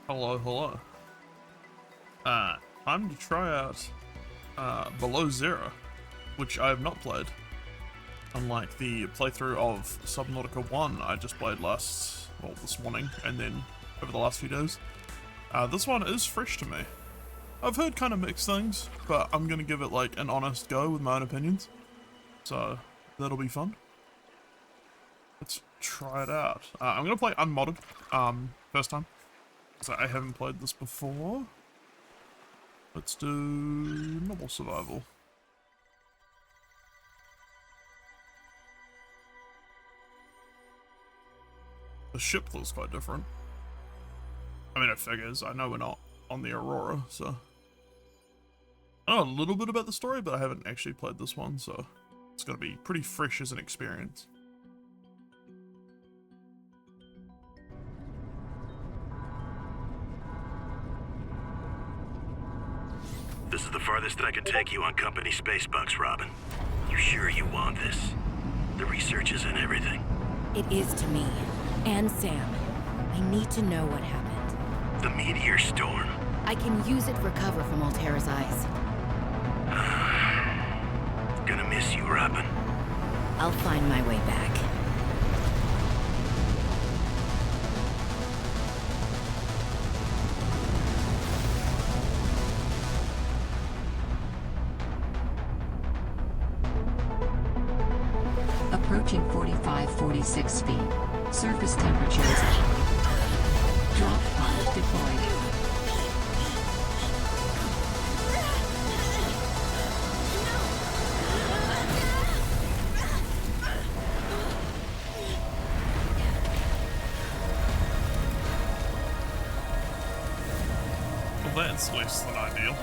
Hello, hello. Time to try out Below Zero, which I have not played. Unlike the playthrough of Subnautica 1 I just played this morning, and then over the last few days. This one is fresh to me. I've heard kind of mixed things, but I'm gonna give it like an honest go with my own opinions. So, that'll be fun. Let's try it out. I'm gonna play unmodded, first time. So I haven't played this before. Let's do normal survival. The ship looks quite different. I mean, it figures. I know we're not on the Aurora, so... I know a little bit about the story, but I haven't actually played this one, so it's gonna be pretty fresh as an experience. This is the farthest that I can take you on company space bucks, Robin. You sure you want this? The research is in everything. It is to me. And Sam. I need to know what happened. The meteor storm. I can use it for cover from Altera's eyes. Gonna miss you, Robin. I'll find my way back. Approaching 45-46 feet. Surface temperatures. Drop pod deployed. Well, that's less than ideal.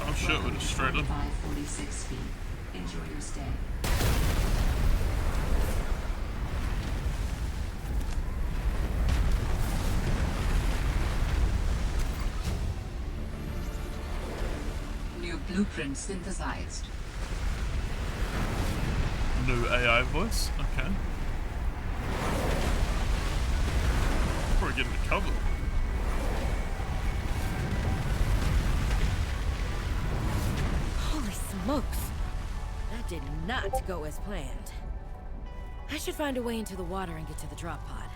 Oh shit, we're just straight in. 45-46 feet. Enjoy your stay. New blueprint synthesized. New AI voice? Okay. We're getting it covered. Holy smokes! That did not go as planned. I should find a way into the water and get to the drop pod.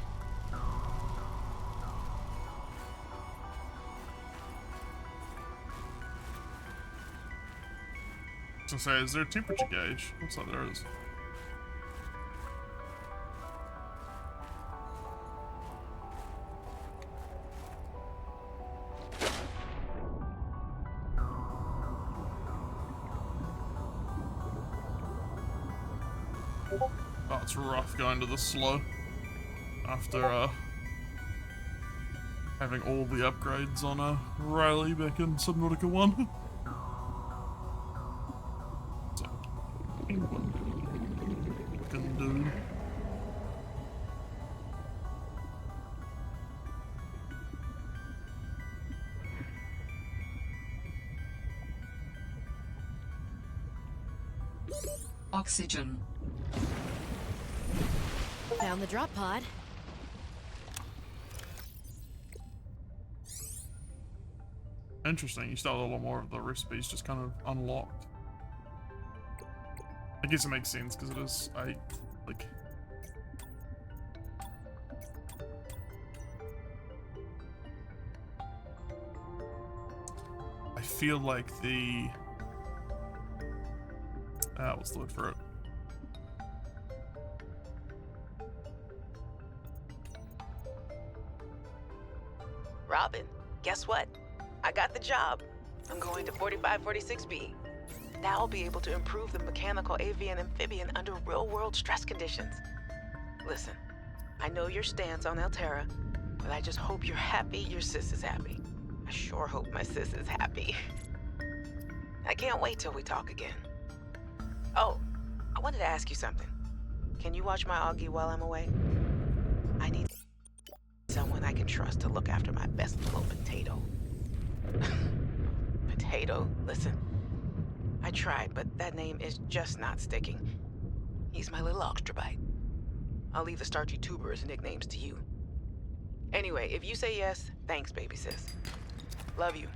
So say, is there a temperature gauge? Looks like there is. Oh, it's rough going to the slow after having all the upgrades on Riley back in Subnautica 1. Penguin. Fucking dude. Oxygen. Found the drop pod. Interesting, you start a little more of the recipes just kind of unlocked. I guess it makes sense because it is I feel like the what's the word for it? Robin, guess what? I got the job. I'm going to 4546B. Now I'll be able to improve the mechanical avian amphibian under real-world stress conditions. Listen, I know your stance on Altera, but I just hope you're happy your sis is happy. I sure hope my sis is happy. I can't wait till we talk again. Oh, I wanted to ask you something. Can you watch my Augie while I'm away? I need someone I can trust to look after my best little potato. Potato? Listen, I tried, but that name is just not sticking. He's my little extrabite. I'll leave the starchy tubers nicknames to you. Anyway, if you say yes, thanks, baby sis. Love you.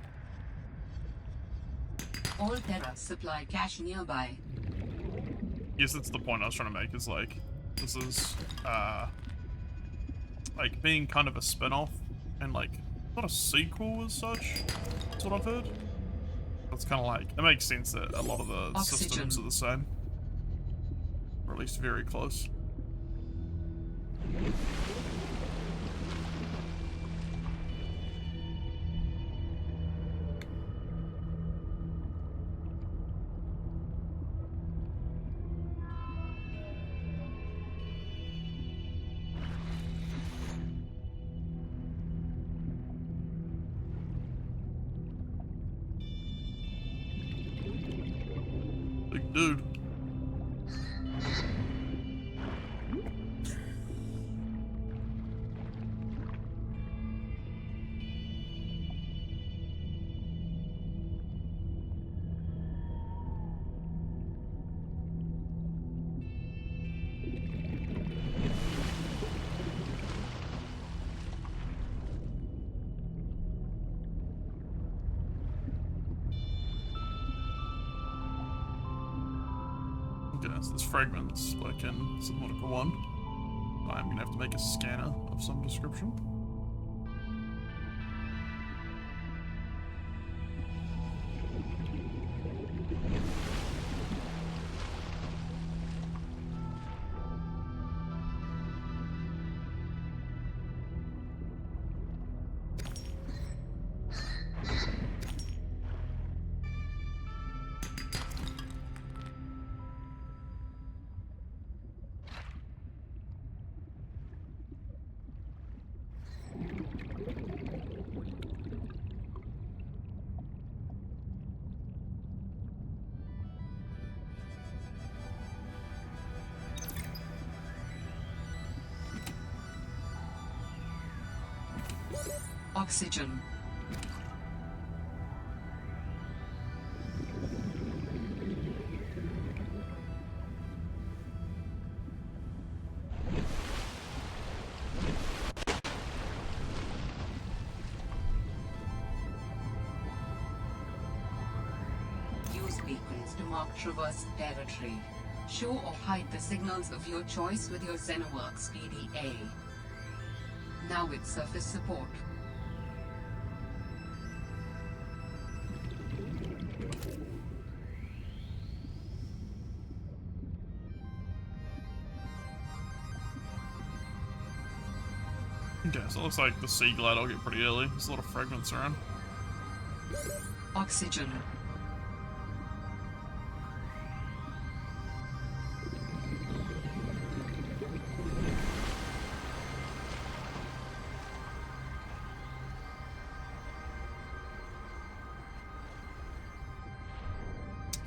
All Terra supply cache nearby. Yes, that's the point I was trying to make, is like, this is, like, being kind of a spin-off, and like, not a sequel as such, that's what I've heard. It's kind of like, it makes sense that a lot of the systems are the same. Or at least very close. Big dude. Okay, so there's fragments like in Subnautica 1. I'm gonna have to make a scanner of some description. Oxygen. Use beacons to mark traversed territory. Show or hide the signals of your choice with your Xenoworks PDA. Now with surface support. Okay, so it looks like the sea glide will get pretty early. There's a lot of fragments around. Oxygen.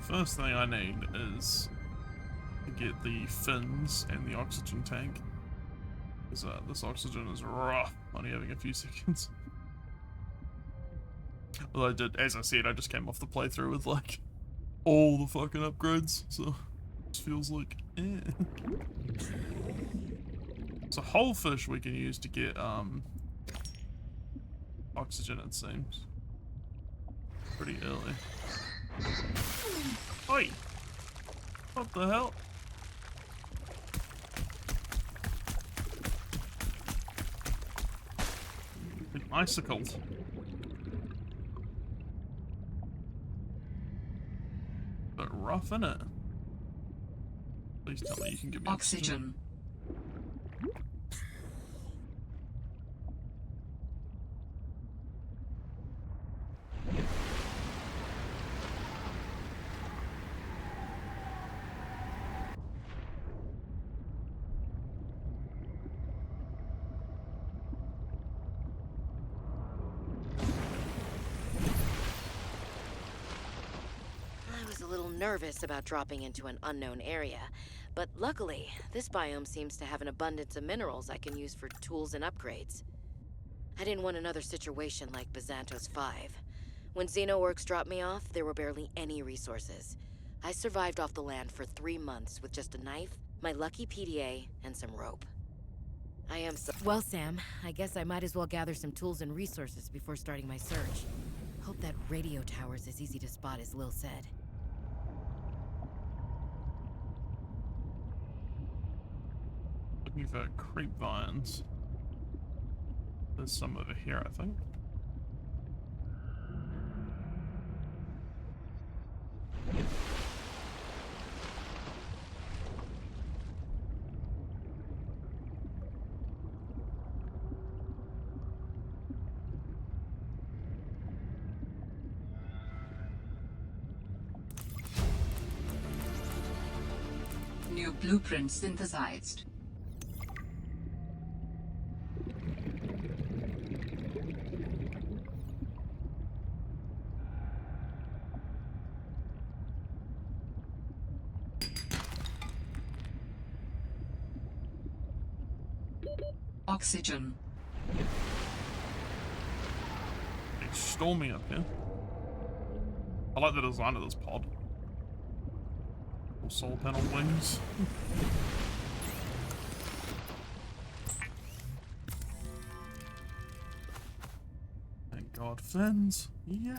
First thing I need is to get the fins and the oxygen tank. Because this oxygen is rough, only having a few seconds. Well, as I said, I just came off the playthrough with like all the fucking upgrades, so it feels like So whole fish we can use to get oxygen, it seems. Pretty early. Oi! What the hell? Been icicled. But rough, innit? Please tell me you can give me oxygen. nervous about dropping into an unknown area, but luckily, this biome seems to have an abundance of minerals I can use for tools and upgrades. I didn't want another situation like Bazantos 5. When Xenoworks dropped me off, there were barely any resources. I survived off the land for 3 months with just a knife, my lucky PDA, and some rope. I am so— Well, Sam, I guess I might as well gather some tools and resources before starting my search. Hope that radio tower's as easy to spot as Lil said. Looking for creep vines. There's some over here, I think. New blueprint synthesized. Oxygen. It's stormy up here. I like the design of this pod. Solar panel wings. Thank God, fins. Yeah.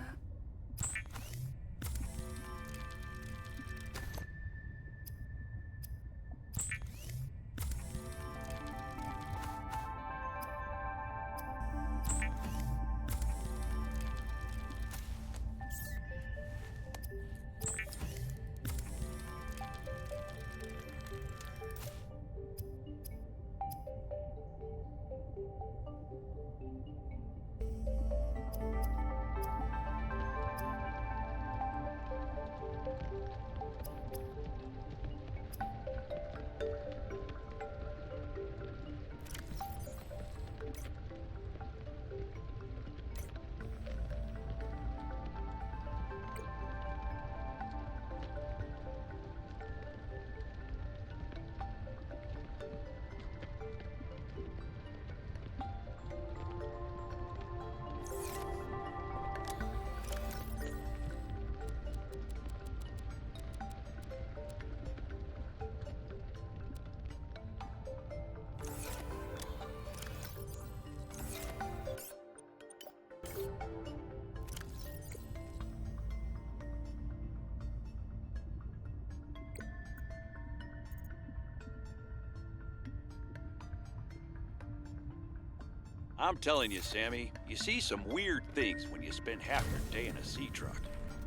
I'm telling you, Sammy, you see some weird things when you spend half your day in a sea truck.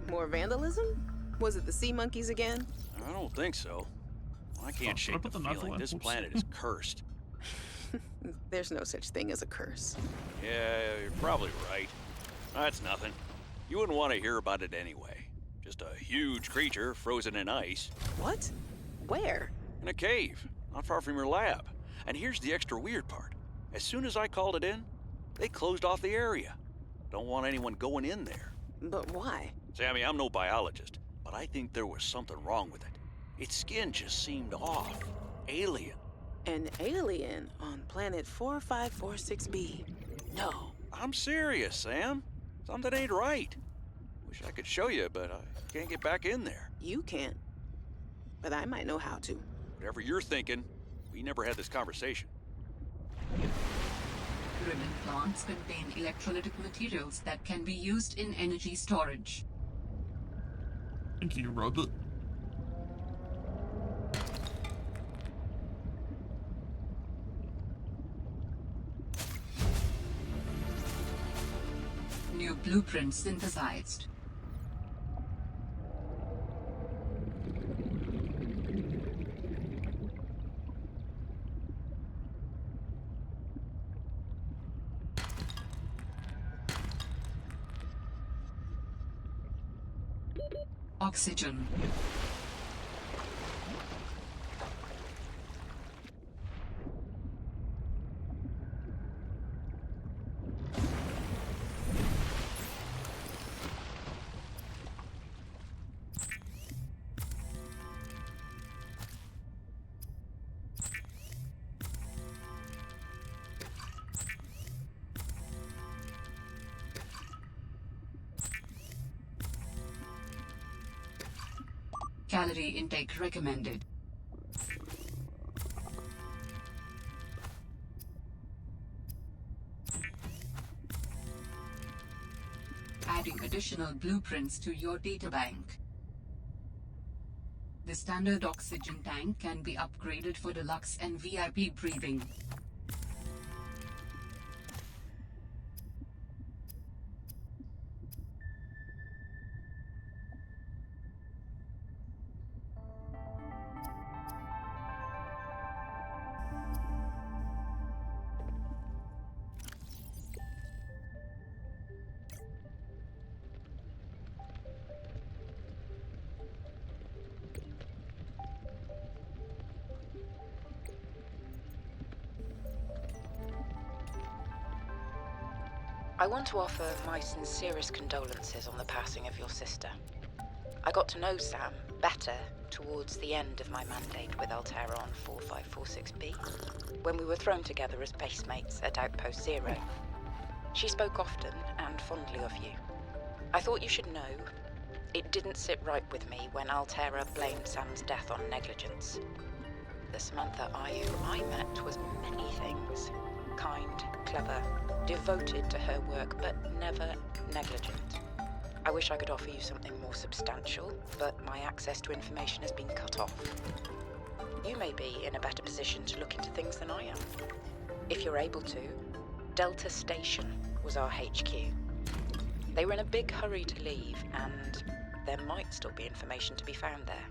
More vandalism? Was it the sea monkeys again? I don't think so. I can't shake the feeling this planet is cursed. There's no such thing as a curse. Yeah, you're probably right. That's nothing. You wouldn't want to hear about it anyway. Just a huge creature frozen in ice. What? Where? In a cave, not far from your lab. And here's the extra weird part. As soon as I called it in, they closed off the area. Don't want anyone going in there. But why? Sammy, I'm no biologist, but I think there was something wrong with it. Its skin just seemed off. Alien. An alien on planet 4546b. No. I'm serious, Sam. Something ain't right. Wish I could show you, but I can't get back in there. You can't. But I might know how to. Whatever you're thinking, we never had this conversation. Ribbon plants contain electrolytic materials that can be used in energy storage. Thank you, robot. New blueprint synthesized. Oxygen. Calorie intake recommended. Adding additional blueprints to your databank. The standard oxygen tank can be upgraded for deluxe and VIP breathing. I want to offer my sincerest condolences on the passing of your sister. I got to know Sam better towards the end of my mandate with Altera on 4546B, when we were thrown together as basemates at Outpost Zero. She spoke often and fondly of you. I thought you should know, it didn't sit right with me when Altera blamed Sam's death on negligence. The Samantha Ayu I met was many things. Kind, clever, devoted to her work, but never negligent. I wish I could offer you something more substantial, but my access to information has been cut off. You may be in a better position to look into things than I am. If you're able to, Delta Station was our HQ. They were in a big hurry to leave, and there might still be information to be found there.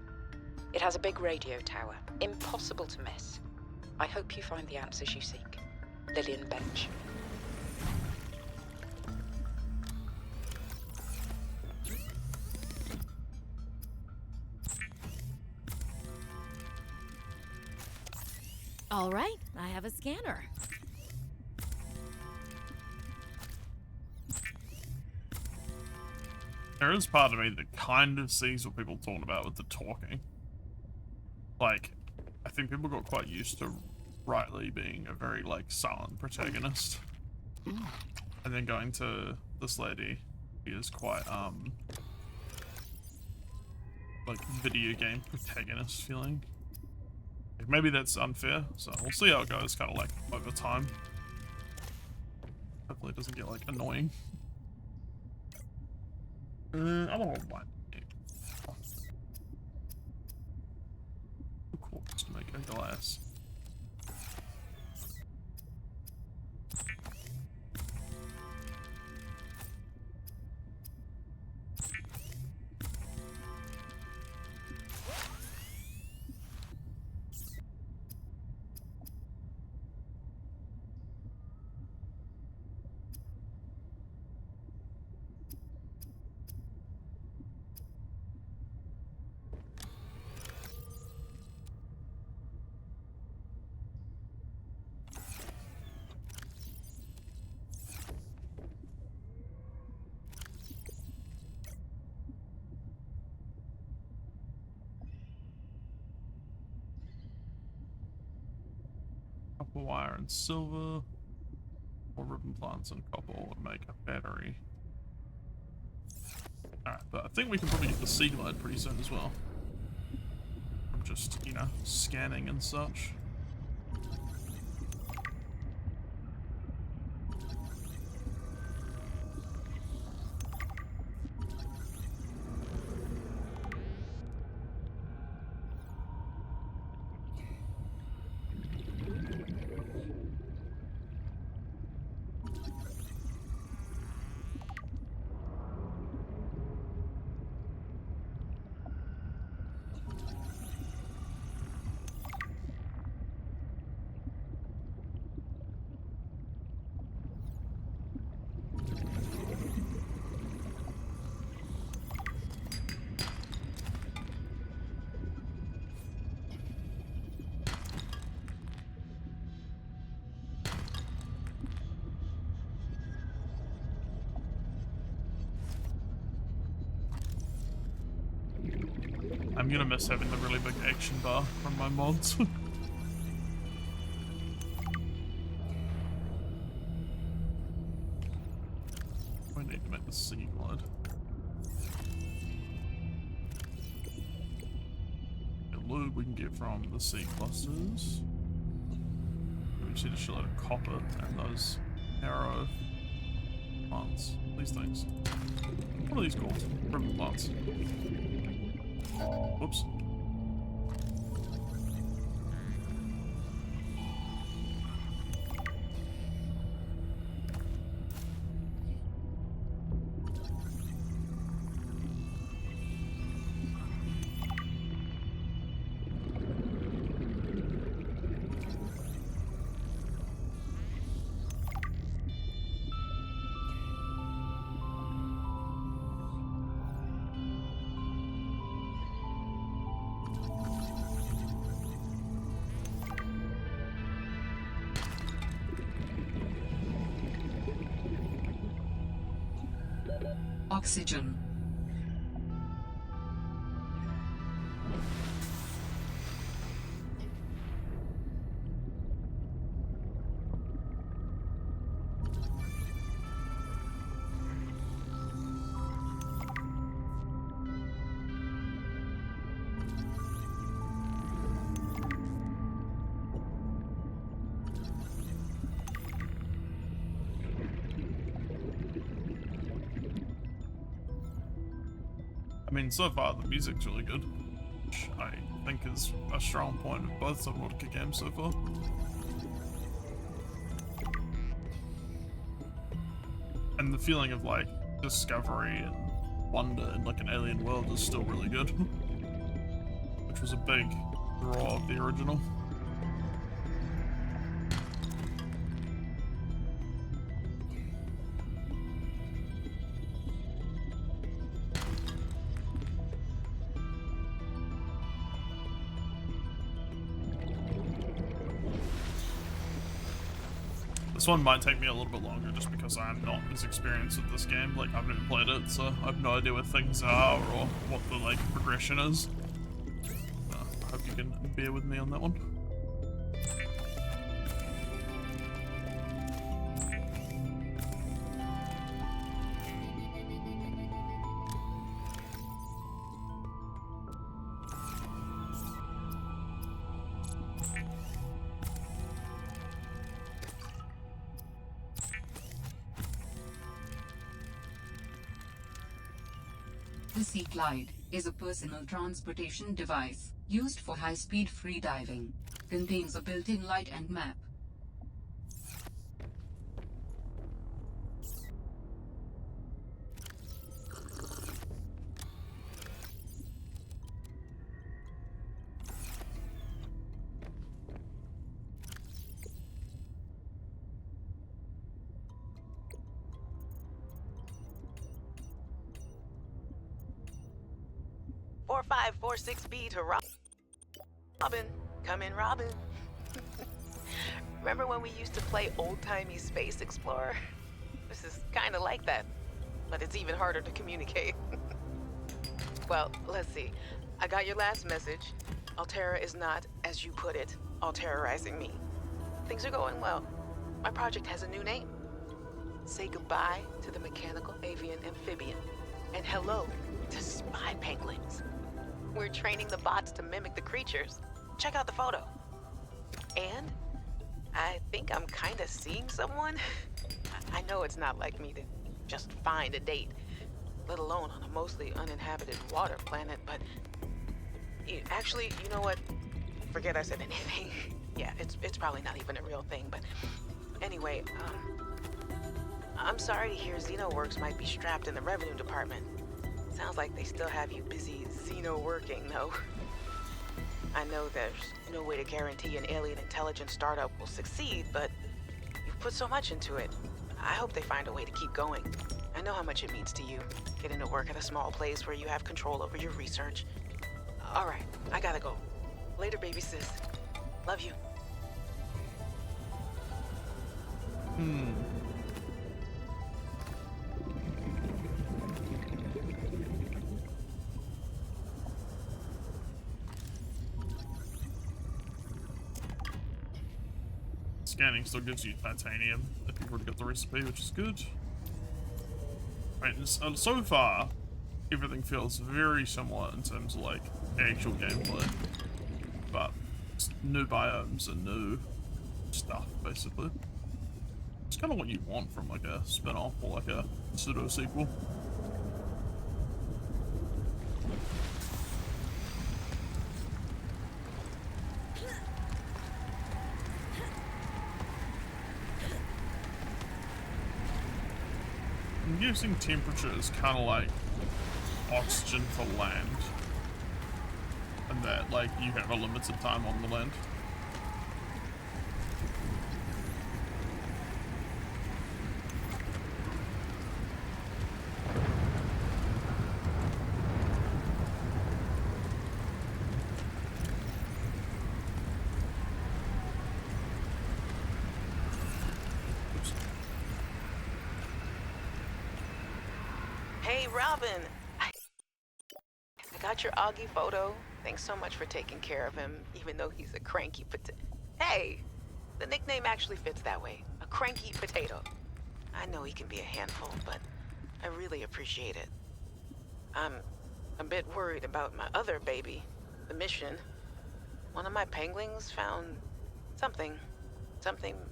It has a big radio tower, impossible to miss. I hope you find the answers you seek. Lillian Bench. All right, I have a scanner. There is part of me that kind of sees what people are talking about with the talking. Like, I think people got quite used to Riley being a very, like, silent protagonist. And then going to this lady, he is quite, like, video game protagonist feeling. Like, maybe that's unfair, so we'll see how it goes, kind of, like, over time. Hopefully it doesn't get, like, annoying. I want to light it. Quartz to make a glass. Copper wire and silver, or ribbon plants and copper would make a battery. Alright, but I think we can probably get the sea glide pretty soon as well. From just, you know, scanning and such. I'm gonna miss having the really big action bar from my mods. We need to make the sea glide. loot we can get from the sea clusters. We see the shitload of copper and those arrow plants. These things. What are these called? River plants. Whoops. Oxygen. I mean, so far the music's really good, which I think is a strong point of both Subnautica games so far. And the feeling of like discovery and wonder in like an alien world is still really good, which was a big draw of the original. This one might take me a little bit longer just because I'm not as experienced with this game. Like, I've never played it, so I have no idea where things are or what the, like, progression is. I hope you can bear with me on that one. The Sea Glide is a personal transportation device used for high-speed freediving. Contains a built-in light and map. B to Robin. Come in, Robin. Remember when we used to play old-timey Space Explorer? This is kind of like that, but it's even harder to communicate. Well, let's see. I got your last message. Altera is not, as you put it, all-terrorizing me. Things are going well. My project has a new name. Say goodbye to the mechanical avian amphibian, and hello to spy penguins. We're training the bots to mimic the creatures. Check out the photo. And I think I'm kind of seeing someone. I know it's not like me to just find a date, let alone on a mostly uninhabited water planet, but actually, you know what? Forget I said anything. Yeah, it's probably not even a real thing, but anyway, I'm sorry to hear XenoWorks might be strapped in the revenue department. Sounds like they still have you busy Xeno working, though. I know there's no way to guarantee an alien intelligence startup will succeed, but you've put so much into it. I hope they find a way to keep going. I know how much it means to you, getting to work at a small place where you have control over your research. All right, I gotta go. Later, baby sis. Love you. Scanning still gives you titanium if you've already got the recipe, which is good. Right, so far, everything feels very similar in terms of like actual gameplay. but it's new biomes and new stuff, basically. It's kind of what you want from like a spin-off or like a pseudo-sequel. I'm using temperature as kind of like oxygen for land. And that, like, you have a limited time on the land. Hey, Robin. I got your Augie photo. Thanks so much for taking care of him, even though he's a cranky potato. Hey, the nickname actually fits that way. A cranky potato. I know he can be a handful, but I really appreciate it. I'm a bit worried about my other baby, the mission. One of my penguins found something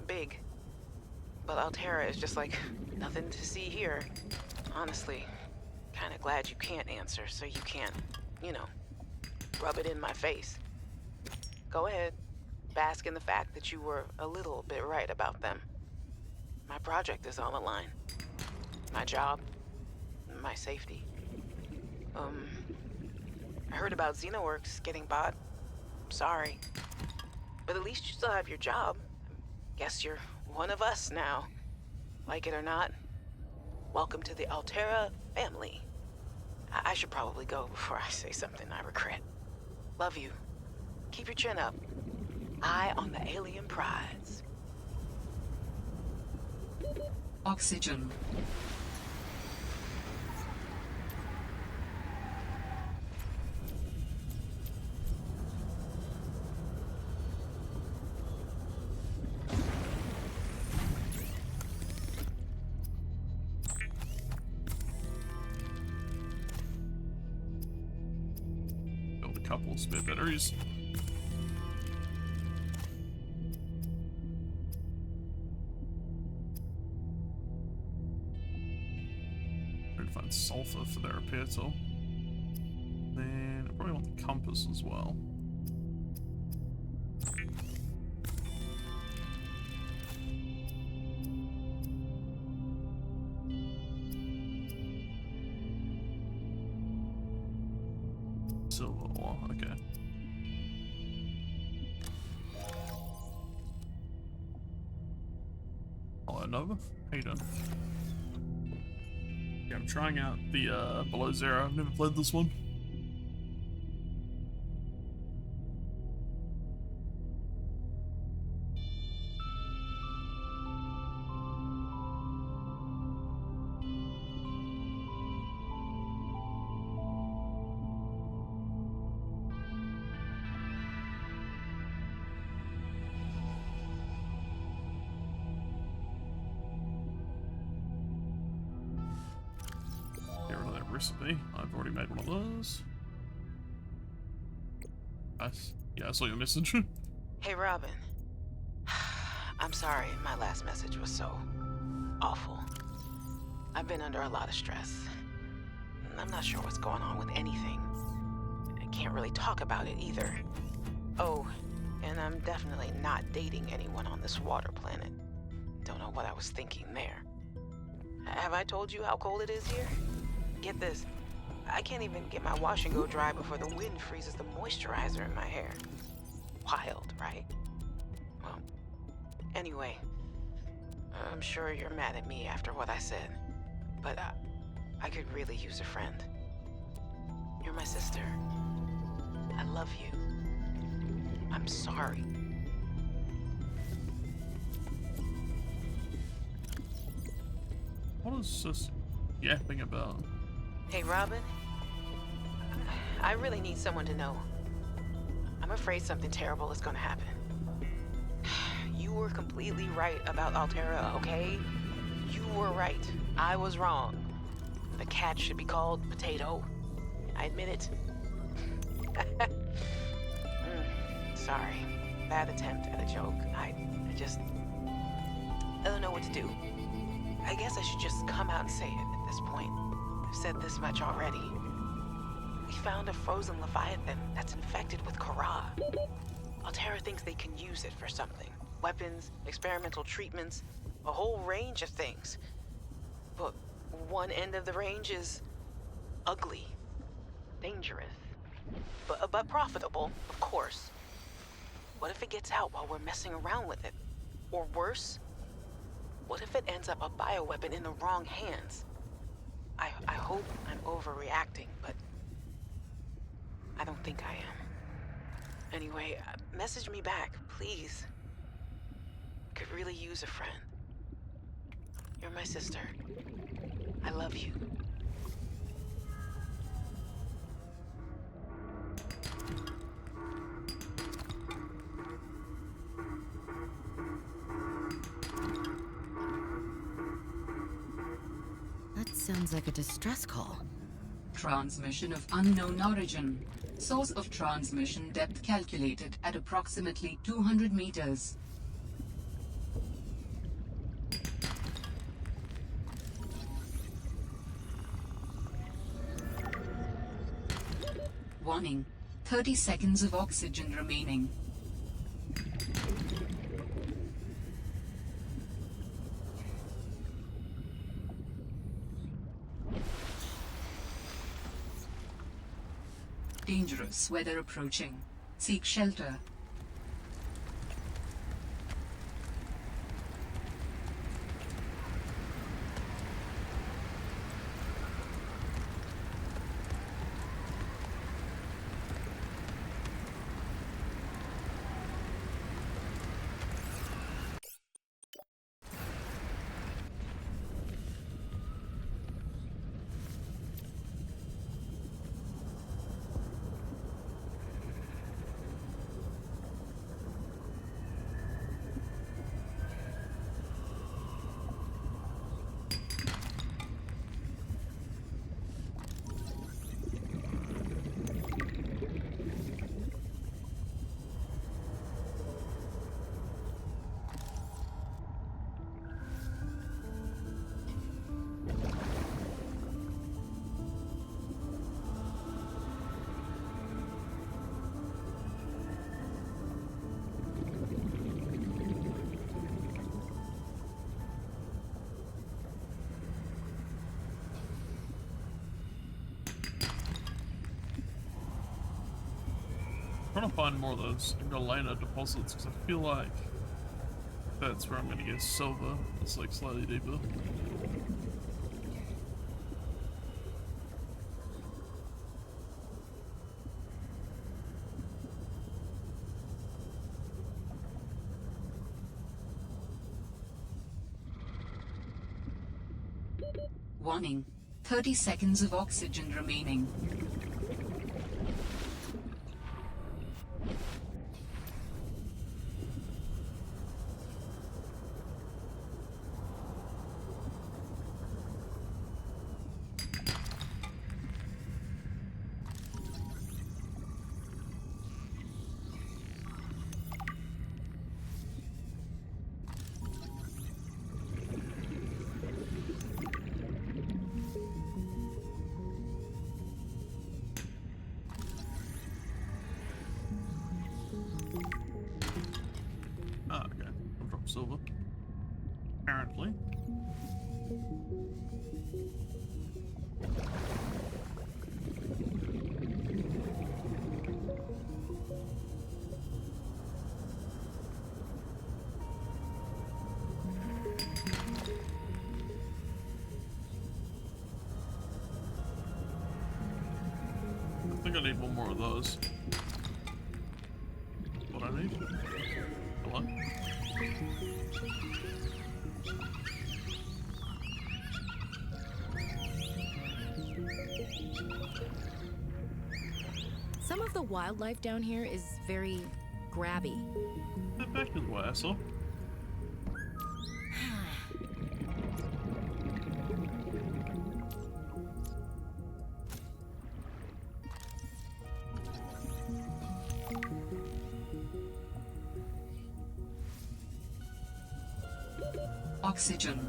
big. But Altera is just like nothing to see here. Honestly, kinda glad you can't answer so you can't, you know, rub it in my face. Go ahead, bask in the fact that you were a little bit right about them. My project is on the line. My job, my safety. I heard about Xenoworks getting bought. Sorry. But at least you still have your job. Guess you're one of us now. Like it or not, welcome to the Altera family. I should probably go before I say something I regret. Love you. Keep your chin up. Eye on the alien prize. Oxygen. Build a couple of spare batteries. Trying to find sulfur for their repair tool. Then I probably want the compass as well. Silver ore, okay. Hello, Nova. How you doing? Yeah, I'm trying out the Below Zero. I've never played this one. Get rid of that recipe. I've already made one of those. Nice. Yeah, I saw your message. Hey, Robin. I'm sorry my last message was so awful. I've been under a lot of stress. I'm not sure what's going on with anything. I can't really talk about it either. Oh, and I'm definitely not dating anyone on this water planet. Don't know what I was thinking there. Have I told you how cold it is here? Get this. I can't even get my wash and go dry before the wind freezes the moisturizer in my hair. Wild, right? Well, anyway, I'm sure you're mad at me after what I said, but I could really use a friend. You're my sister. I love you. I'm sorry. What is this yapping about? Hey, Robin. I really need someone to know. I'm afraid something terrible is gonna happen. You were completely right about Altera, okay? You were right. I was wrong. The cat should be called Potato. I admit it. sorry. Bad attempt at a joke. I don't know what to do. I guess I should just come out and say it at this point. I've said this much already. We found a frozen Leviathan that's infected with Kara. Alterra thinks they can use it for something. Weapons, experimental treatments, a whole range of things. But one end of the range is ugly, dangerous, but profitable, of course. What if it gets out while we're messing around with it? Or worse, what if it ends up a bioweapon in the wrong hands? I hope I'm overreacting, but I don't think I am. Anyway, message me back, please. Could really use a friend. You're my sister. I love you. That sounds like a distress call. Transmission of unknown origin. Source of transmission depth calculated at approximately 200 meters. Warning. 30 seconds of oxygen remaining. Dangerous weather approaching. Seek shelter. I'm trying to find more of those Galena deposits because I feel like that's where I'm going to get silver. It's like slightly deeper. Warning. 30 seconds of oxygen remaining. Ah, okay. I'll drop silver. Apparently. I think I need one more of those. What I need? Hello? Some of the wildlife down here is very grabby. Get back this way, asshole. Oxygen.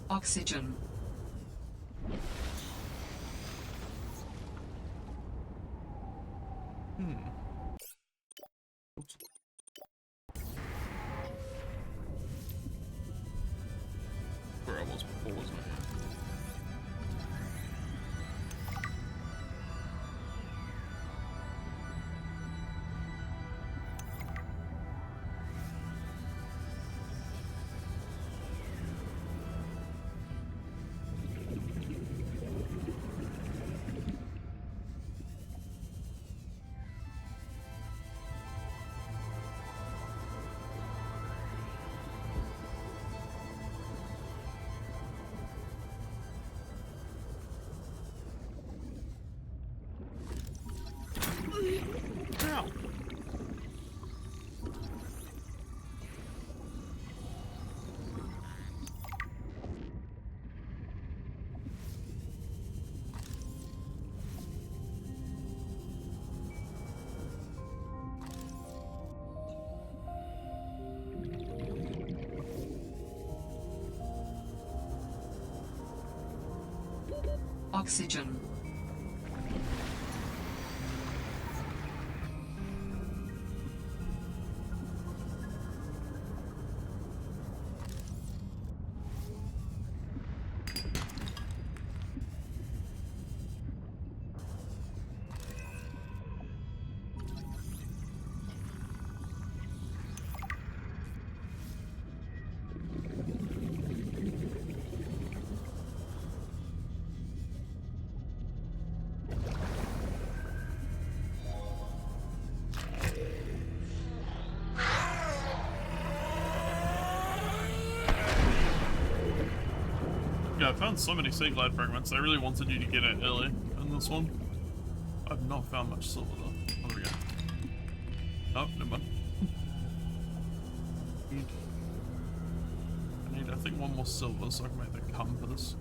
Oxygen. Oops. Where I was before, wasn't it? Ow. Oxygen. Yeah, I found so many sea glide fragments. I really wanted you to get it early in this one. I've not found much silver though. Oh, there we go. Oh, never mind. I need, I think, one more silver so I can make the compass.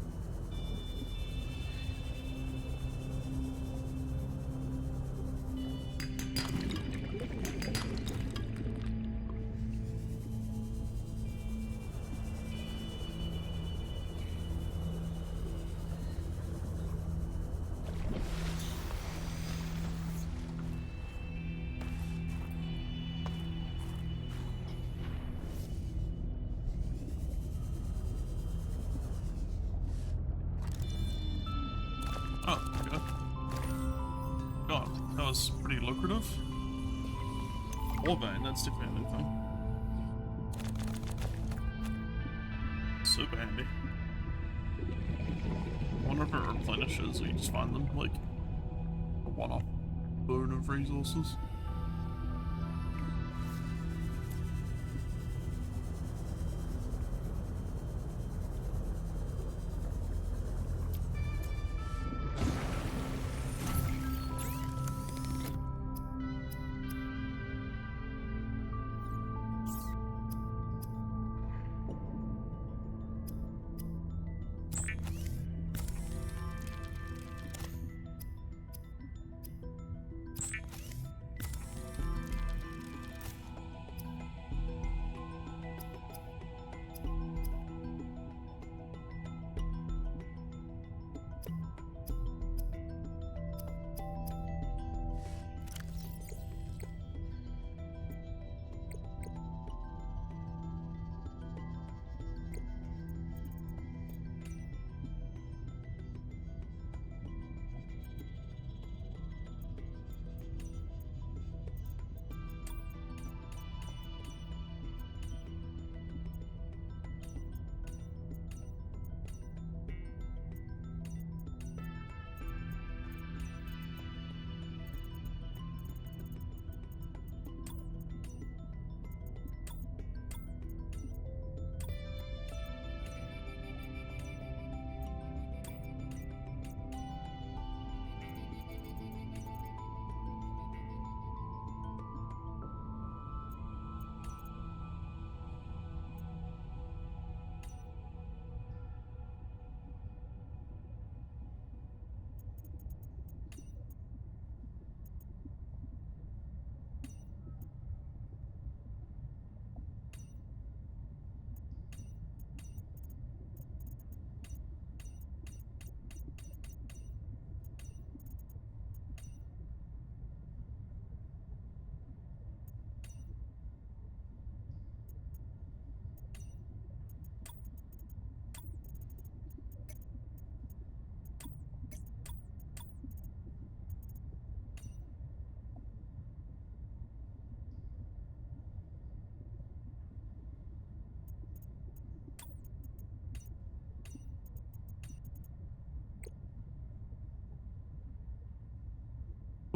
Oh, okay. God, that was pretty lucrative. Ore vein, that's definitely a thing. Super handy. I wonder if it replenishes or you just find them, like, a one-off boon of resources.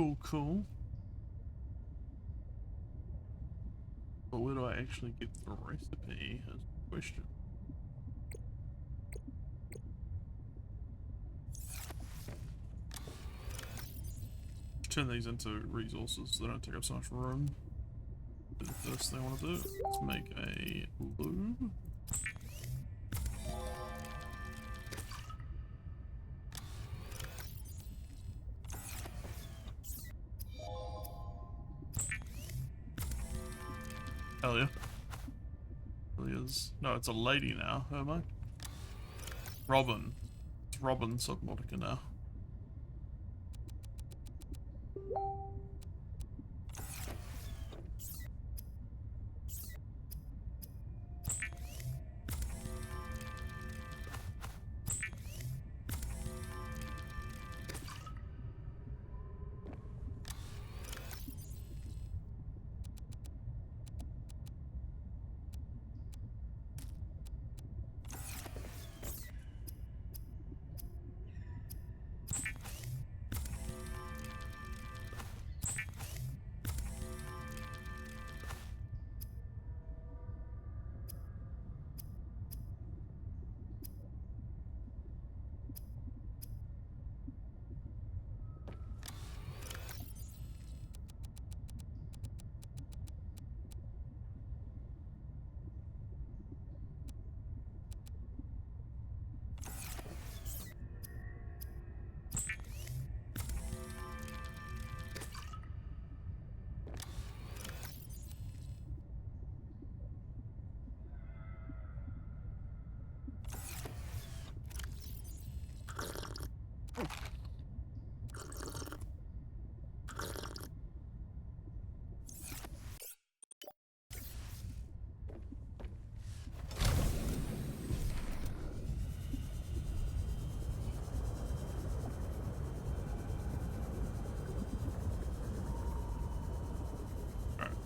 Cool, cool. But where do I actually get the recipe is the question. Turn these into resources so they don't take up so much room. The first thing I want to do is make a lube. Hell yeah. Really is. No, it's a lady now. Who am I? Robin. It's Robin Subnautica now.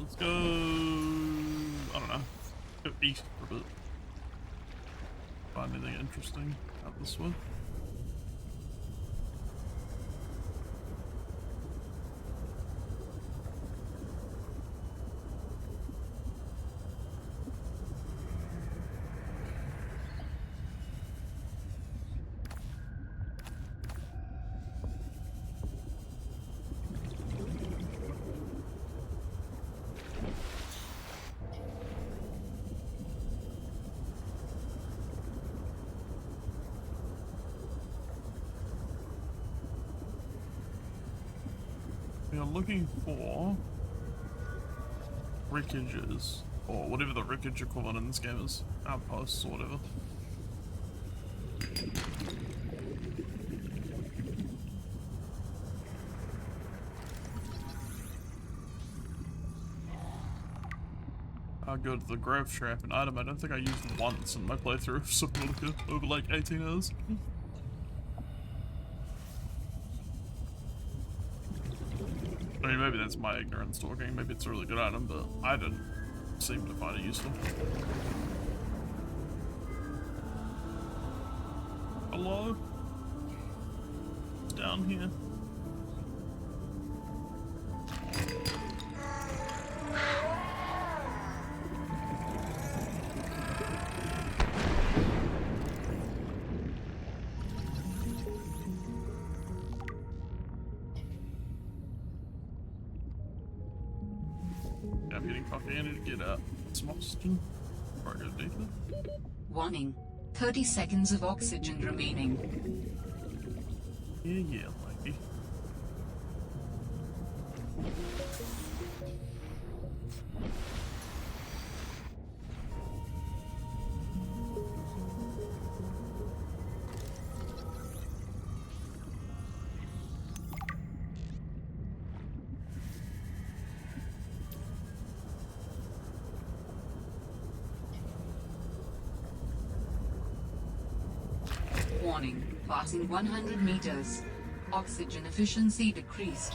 Let's go, I don't know, go east for a bit. Find anything interesting out this way. We are looking for wreckages, or whatever the wreckage equivalent in this game is, outposts or whatever. How good the grab trap and item I don't think I used once in my playthrough of Subnautica over like 18 hours. I mean, maybe that's my ignorance talking, maybe it's a really good item, but I didn't seem to find it useful. Hello? It's down here. I'm getting coffee, I need to get some oxygen before I go deeper. Warning. 30 seconds of oxygen remaining. Yeah, lady. Warning. Passing 100 meters. Oxygen efficiency decreased.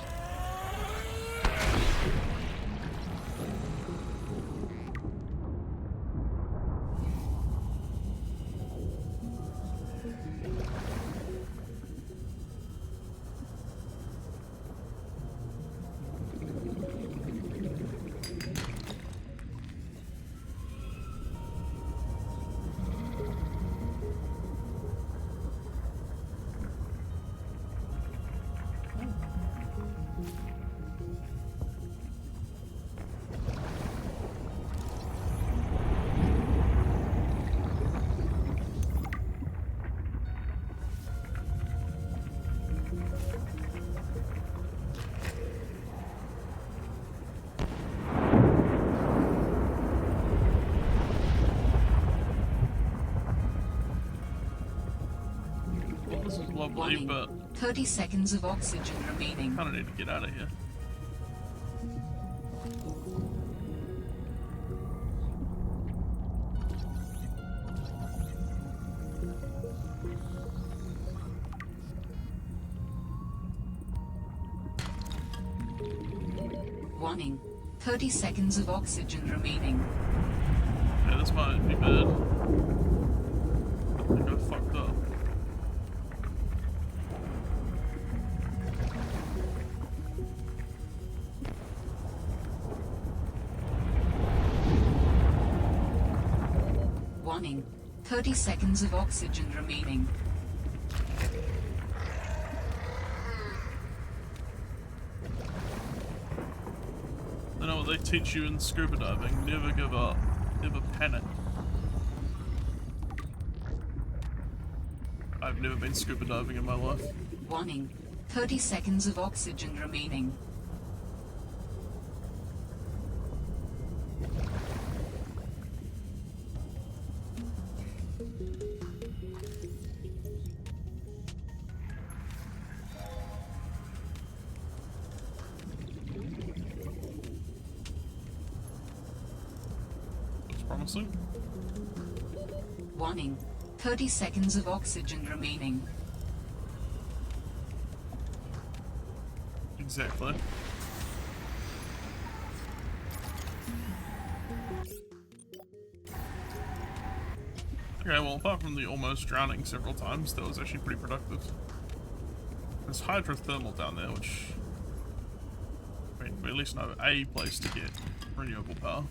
lovely, Warning. but 30 seconds of oxygen remaining. kind of need to get out of here. Warning. 30 seconds of oxygen remaining. Yeah, this might be bad. I think I fucked up. Warning. 30 seconds of oxygen remaining. I know what they teach you in scuba diving. Never give up. Never panic. I've never been scuba diving in my life. Warning. 30 seconds of oxygen remaining. Looks promising. Warning. 30 seconds of oxygen remaining. Exactly. Okay, well, apart from the almost drowning several times, that was actually pretty productive. There's hydrothermal down there, which... I mean, we at least know a place to get renewable power.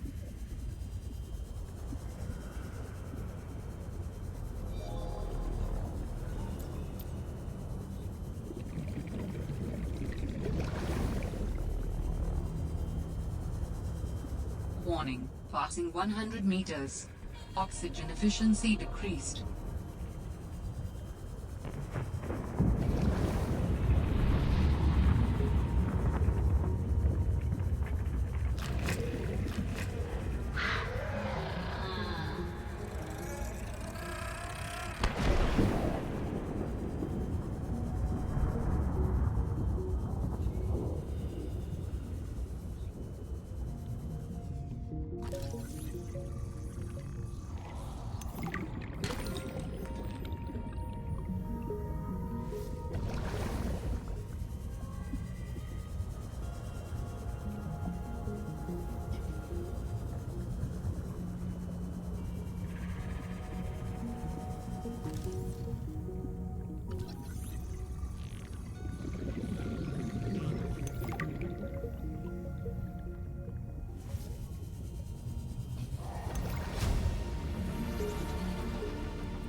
Warning. Passing 100 meters. Oxygen efficiency decreased.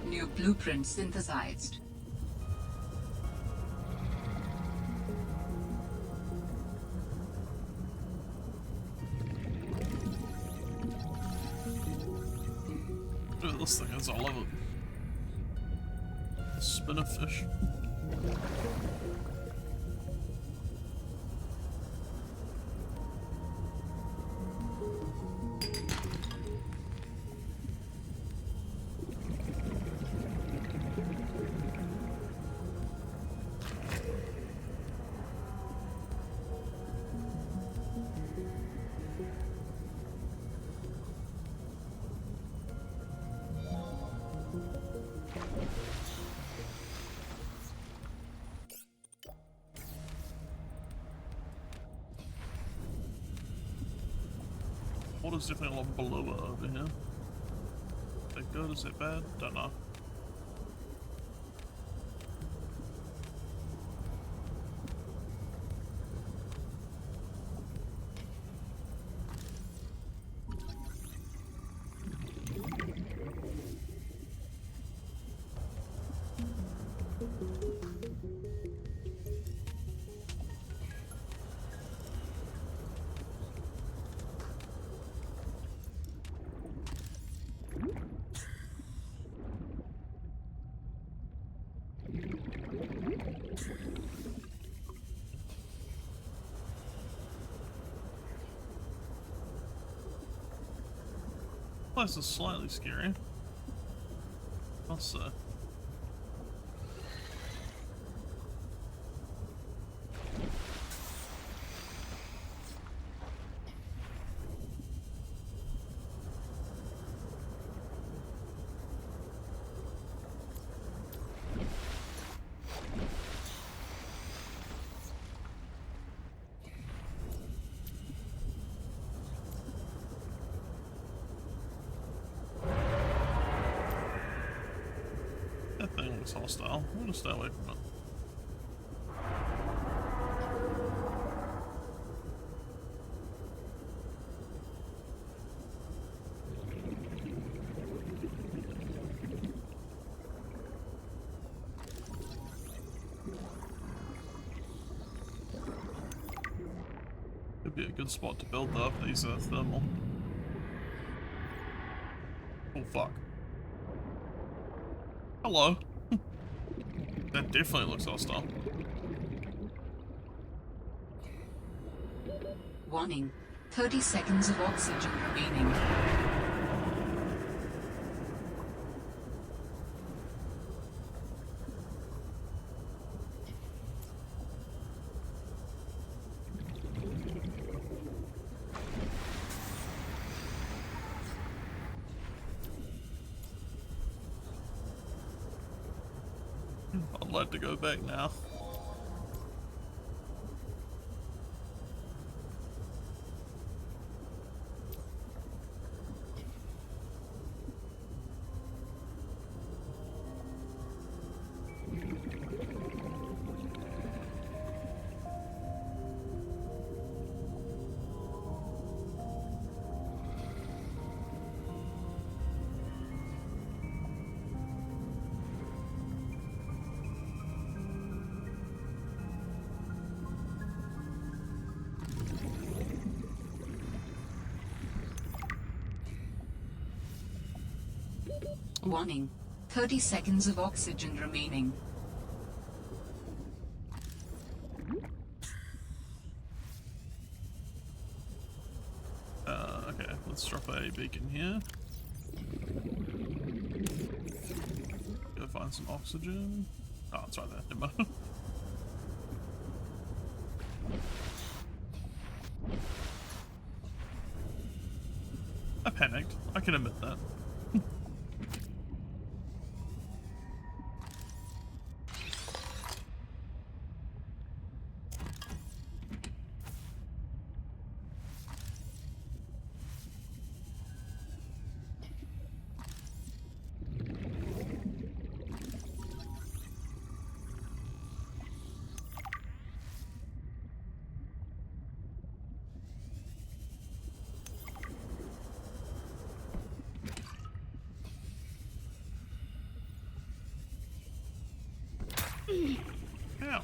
New blueprint synthesized. Look at this thing is, I love it. Spinner fish. Water's definitely a lot below it over here. Is that good? Is that bad? Don't know. Place is slightly scary. I'll say. looks hostile. I'm gonna stay away from it. Could be a good spot to build though if these are thermal. Oh fuck. Hello. That definitely looks hostile. Warning. 30 seconds of oxygen remaining. I'd like to go back now. Warning. 30 seconds of oxygen remaining. Okay, let's drop a beacon here. Go find some oxygen. Oh, it's right there. Never mind. I panicked. I can admit that. Ow.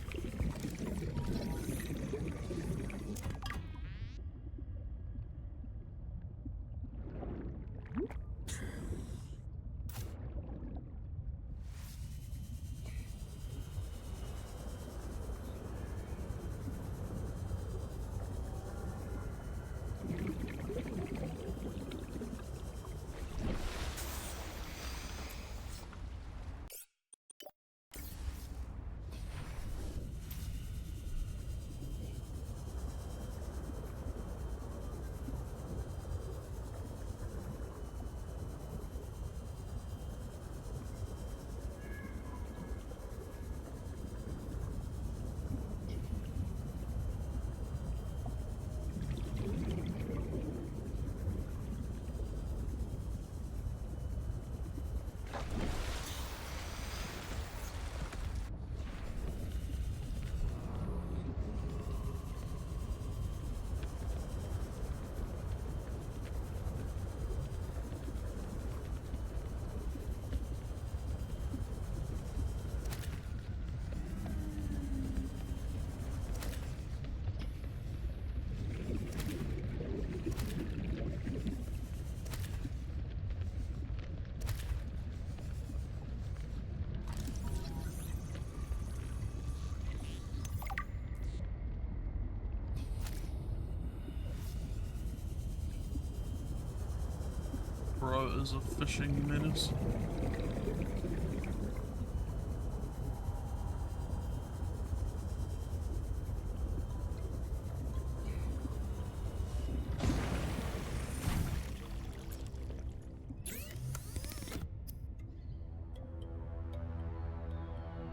Bro is a fishing menace.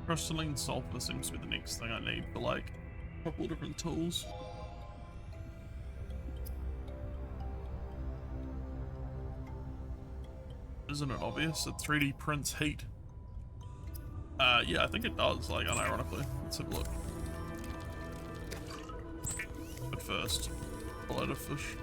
Crystalline sulfur seems to be the next thing I need for like a couple of different tools. Isn't it obvious? It 3D prints heat. Yeah, I think it does, like, unironically. Let's have a look. But first, a load of fish.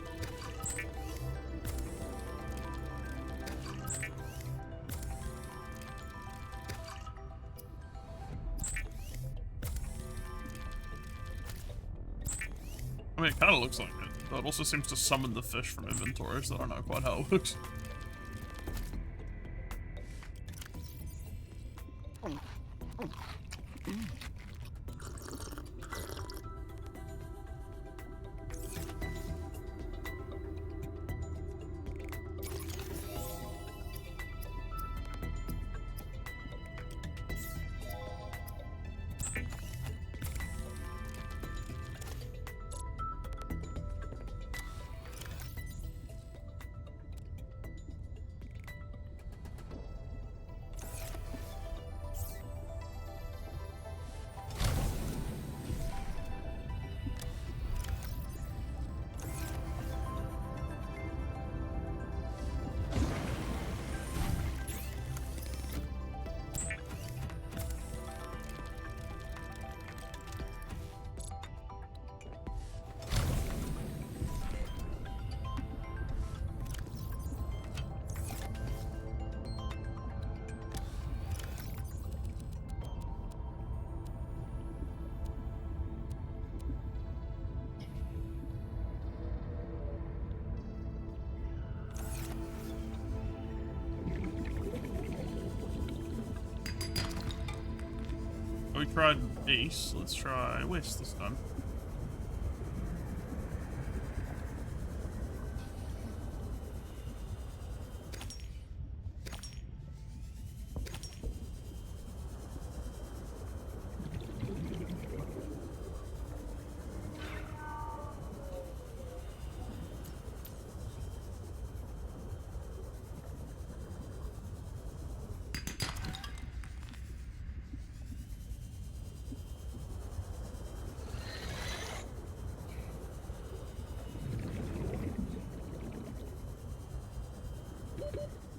I mean, it kind of looks like it, but it also seems to summon the fish from inventory, so I don't know quite how it works. We tried east, let's try west this time.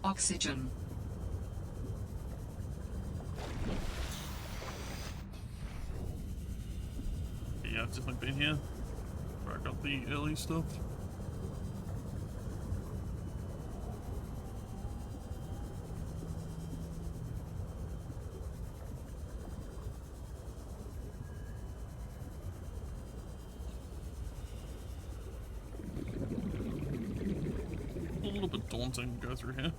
Oxygen. Yeah, I've definitely been here. Where I got the early stuff. A little bit daunting to go through here.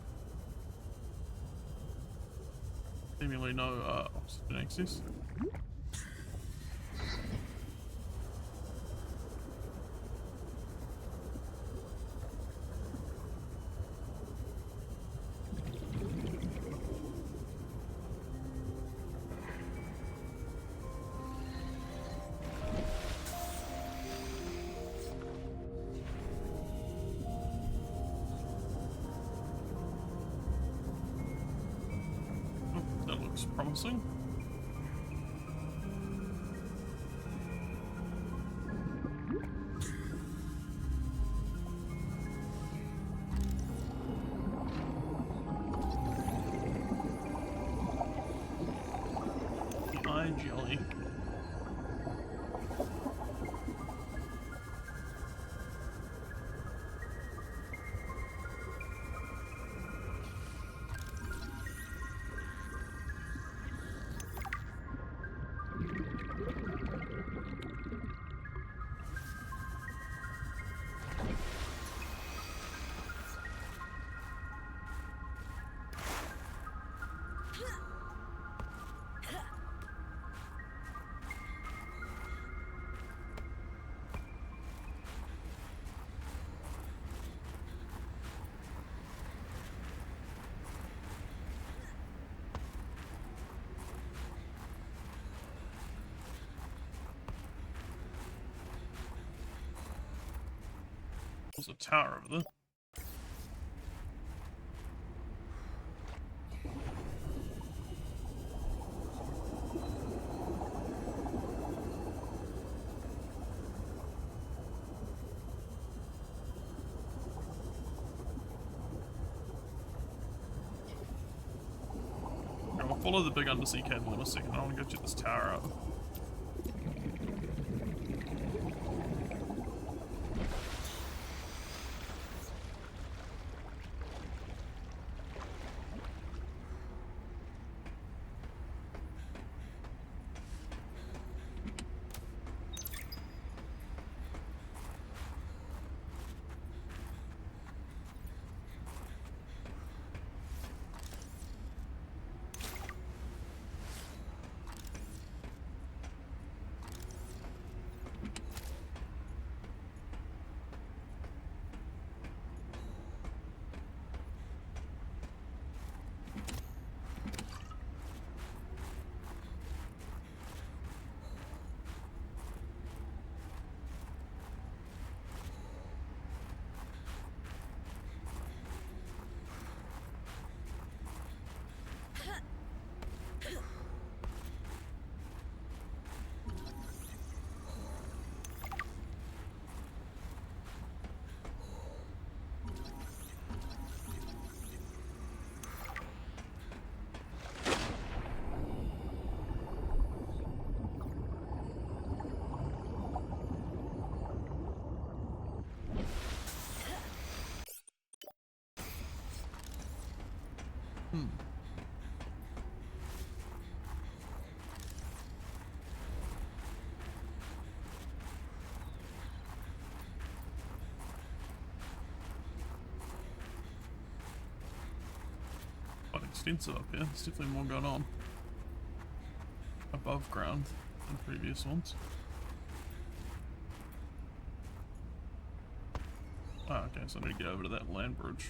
Seemingly no oxygen access. That looks promising. The eye jelly. There's a tower over there. follow the big undersea cable in a second. I want to go check this tower out. Quite extensive up here. There's definitely more going on above ground than previous ones. Oh, okay, so I need to get over to that land bridge.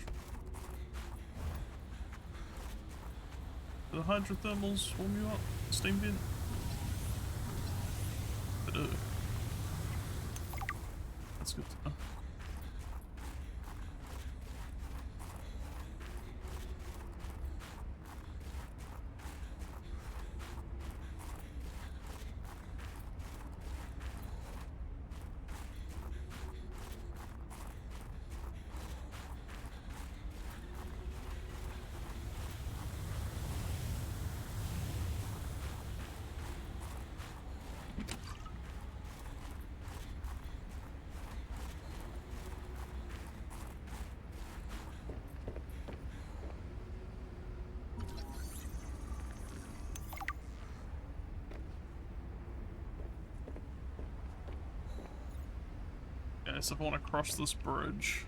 Do the hydrothermals warm you up? Steam vent? They do. That's good to know. Okay, so if I want to cross this bridge,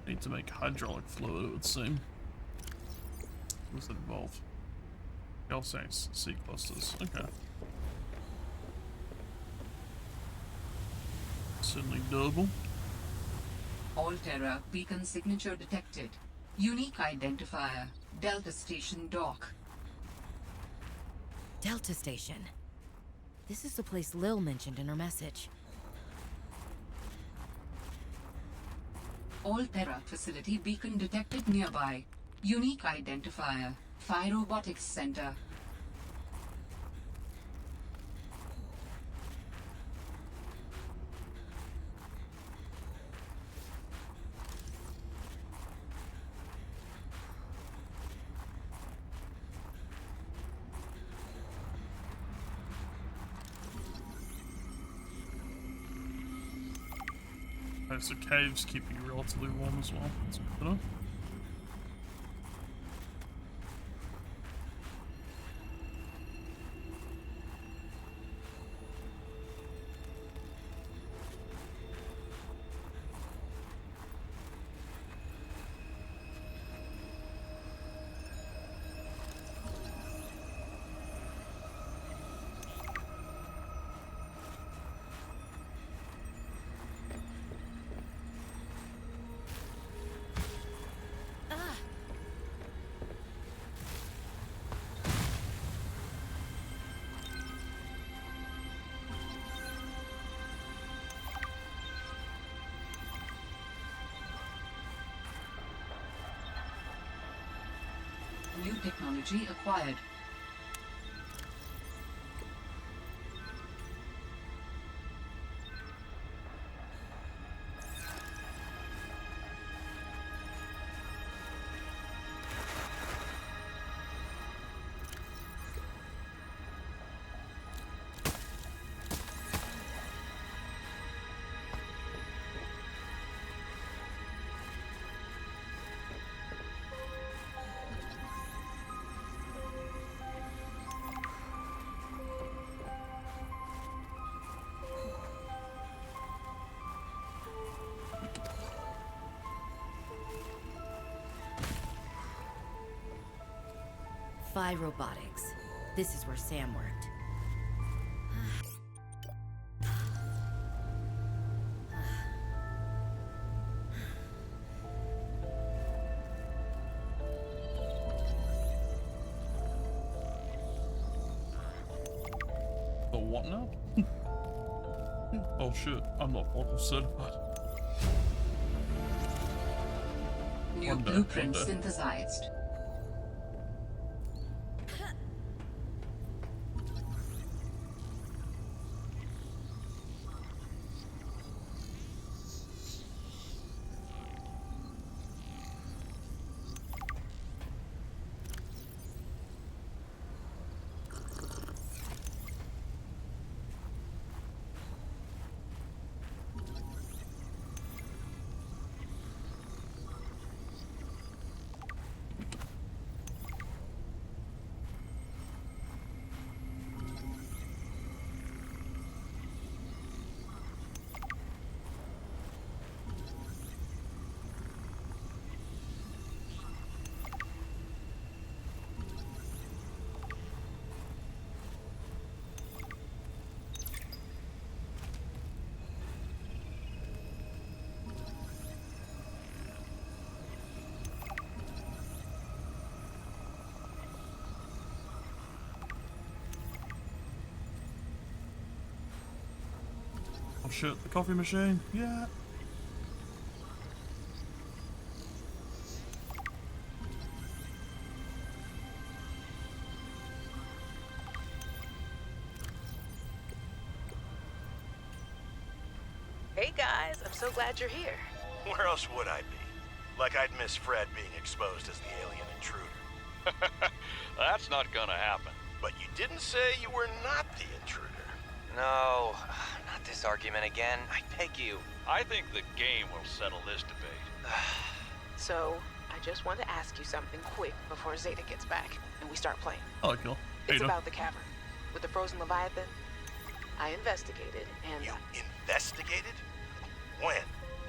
I need to make hydraulic fluid, it would seem. What does that involve? Calcine sea clusters, okay. Certainly doable. Alterra beacon signature detected. Unique identifier. Delta Station dock. Delta Station. This is the place Lil mentioned in her message. Alterra facility beacon detected nearby. Unique identifier. Phi Robotics Center. Okay, so caves keep you relatively warm as well. That's good to know. New technology acquired. Phi Robotics. This is where Sam worked. The what now? Oh shit, I'm not Oracle certified. New One day, blueprint one day. synthesized. Oh shit, the coffee machine, yeah. Hey guys, I'm so glad you're here. Where else would I be? Like I'd miss Fred being exposed as the alien intruder. That's not gonna happen. But you didn't say you were not the intruder. No, not this argument again. I beg you. I think the game will settle this debate. So, I just want to ask you something quick before Zeta gets back and we start playing. I like you. It's about the cavern with the frozen Leviathan. I investigated and You investigated? When?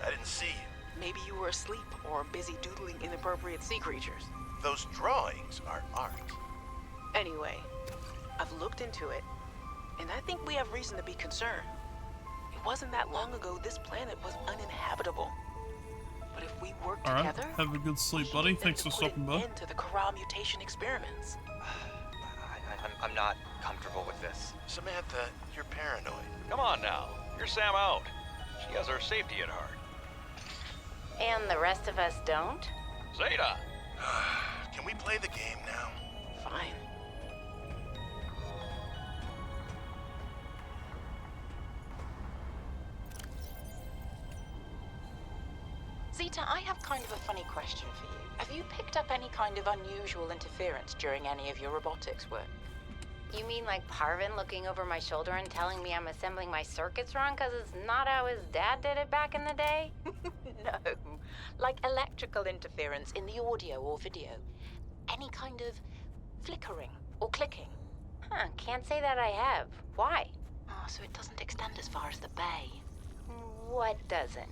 I didn't see you. maybe you were asleep or busy doodling inappropriate sea creatures. Those drawings are art. Anyway, I've looked into it, and I think we have reason to be concerned. It wasn't that long ago this planet was uninhabitable. But if we work Alright, together, have a good sleep, buddy. Thanks for stopping by. Into the Corral mutation experiments. I'm not comfortable with this. Samantha, you're paranoid. Come on now, you're Sam out. She has our safety at heart. And the rest of us don't? Zeta! Can we play the game now? Fine. Zeta, I have kind of a funny question for you. Have you picked up any kind of unusual interference during any of your robotics work? You mean like Parvin looking over my shoulder and telling me I'm assembling my circuits wrong because it's not how his dad did it back in the day? No. Like electrical interference in the audio or video. Any kind of flickering or clicking. Huh, can't say that I have. Why? Oh, so it doesn't extend as far as the bay. What doesn't?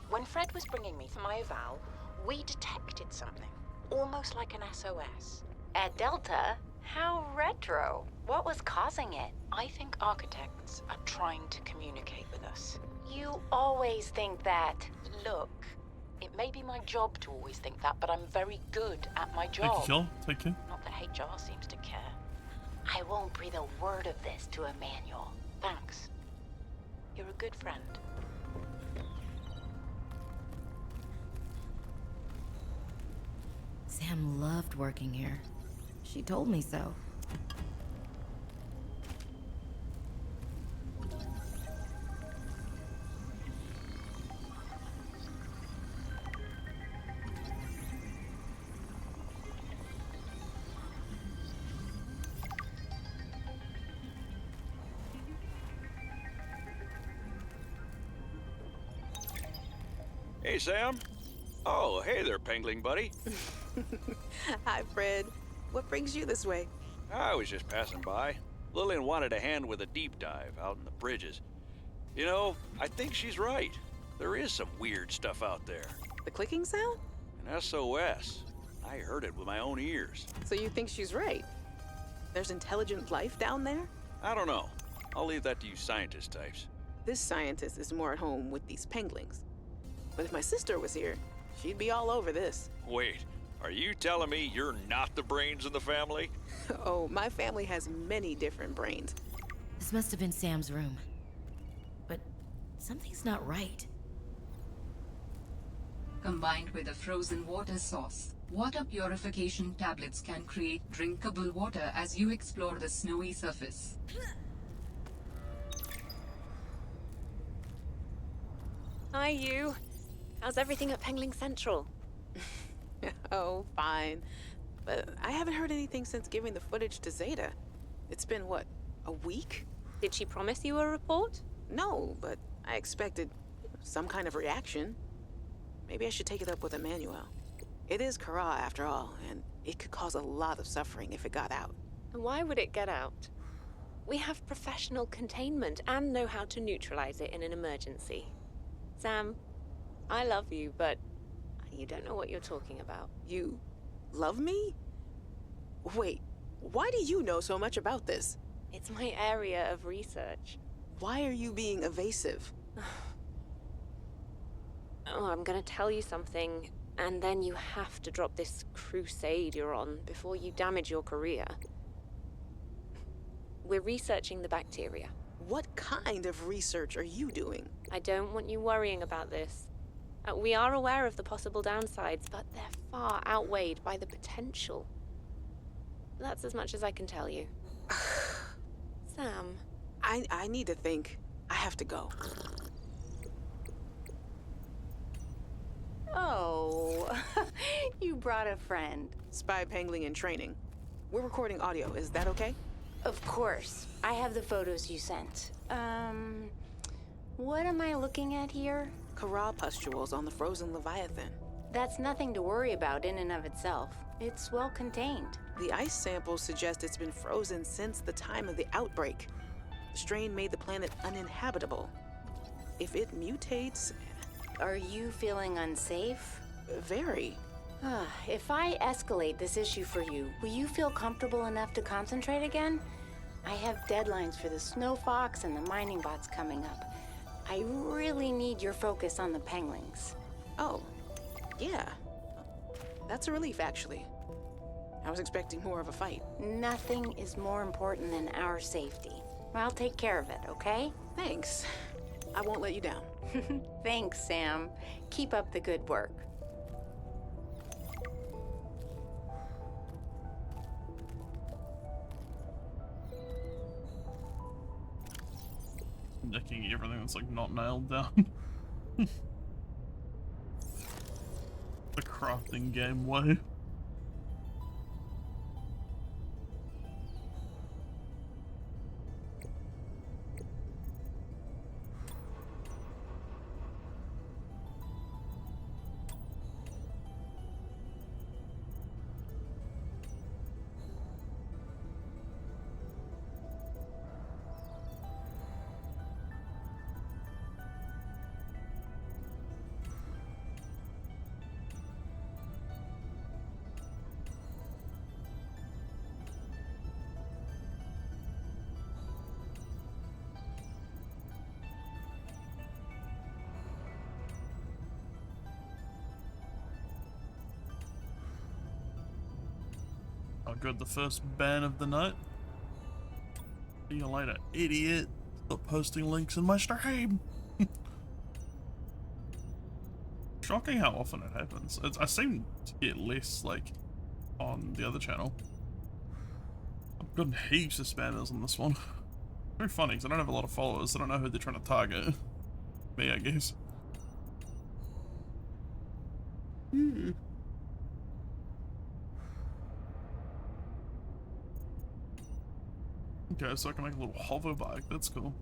When Fred was bringing me for my eval, we detected something. Almost like an SOS. At Delta? How retro. What was causing it? I think architects are trying to communicate with us. You always think that. Look, it may be my job to always think that, but I'm very good at my Thank job. you, Kill. Take care. Not that HR seems to care. I won't breathe a word of this to Emmanuel. Thanks. You're a good friend. Sam loved working here. She told me so. Hey, Sam. Oh, hey there, Pengling buddy. Hi, Fred. What brings you this way? I was just passing by. Lillian wanted a hand with a deep dive out in the bridges. You know, I think she's right. There is some weird stuff out there. The clicking sound? An SOS. I heard it with my own ears. So you think she's right? There's intelligent life down there? I don't know. I'll leave that to you scientist types. This scientist is more at home with these penguins. But if my sister was here, she'd be all over this. Wait, are you telling me you're not the brains in the family? Oh, my family has many different brains. This must have been Sam's room. But something's not right. Combined with a frozen water source, water purification tablets can create drinkable water as you explore the snowy surface. Hi, you. How's everything at Pengling Central? Oh, fine. But I haven't heard anything since giving the footage to Zeta. It's been, what, a week? Did she promise you a report? No, but I expected some kind of reaction. Maybe I should take it up with Emmanuel. It is Kara, after all, and it could cause a lot of suffering if it got out. And why would it get out? We have professional containment and know how to neutralize it in an emergency. Sam, I love you, but you don't know what you're talking about. You love me? Wait, why do you know so much about this? It's my area of research. Why are you being evasive? Oh, I'm gonna tell you something, and then you have to drop this crusade you're on before you damage your career. We're researching the bacteria. What kind of research are you doing? I don't want you worrying about this. We are aware of the possible downsides, but they're far outweighed by the potential. That's as much as I can tell you. Sam. I need to think. I have to go. Oh, you brought a friend. Spy Pangling in training. We're recording audio. Is that okay? Of course. I have the photos you sent. What am I looking at here? Kara pustules on the frozen Leviathan. That's nothing to worry about in and of itself. It's well contained. The ice samples suggest it's been frozen since the time of the outbreak. The strain made the planet uninhabitable. If it mutates... Are you feeling unsafe? Very. If I escalate this issue for you, will you feel comfortable enough to concentrate again? I have deadlines for the Snow Fox and the mining bots coming up. I really need your focus on the penglings. Oh, yeah. That's a relief, actually. I was expecting more of a fight. Nothing is more important than our safety. I'll take care of it, okay? Thanks. I won't let you down. Thanks, Sam. Keep up the good work. Nicking everything that's like not nailed down. The crafting game way. Oh good, the first ban of the night. See you later, idiot. Stop posting links in my stream. Shocking how often it happens. I seem to get less, like, on the other channel. I've gotten heaps of spammers on this one. Very funny, because I don't have a lot of followers. I don't know who they're trying to target. Me, I guess. Okay, so I can make a little hover bike. That's cool.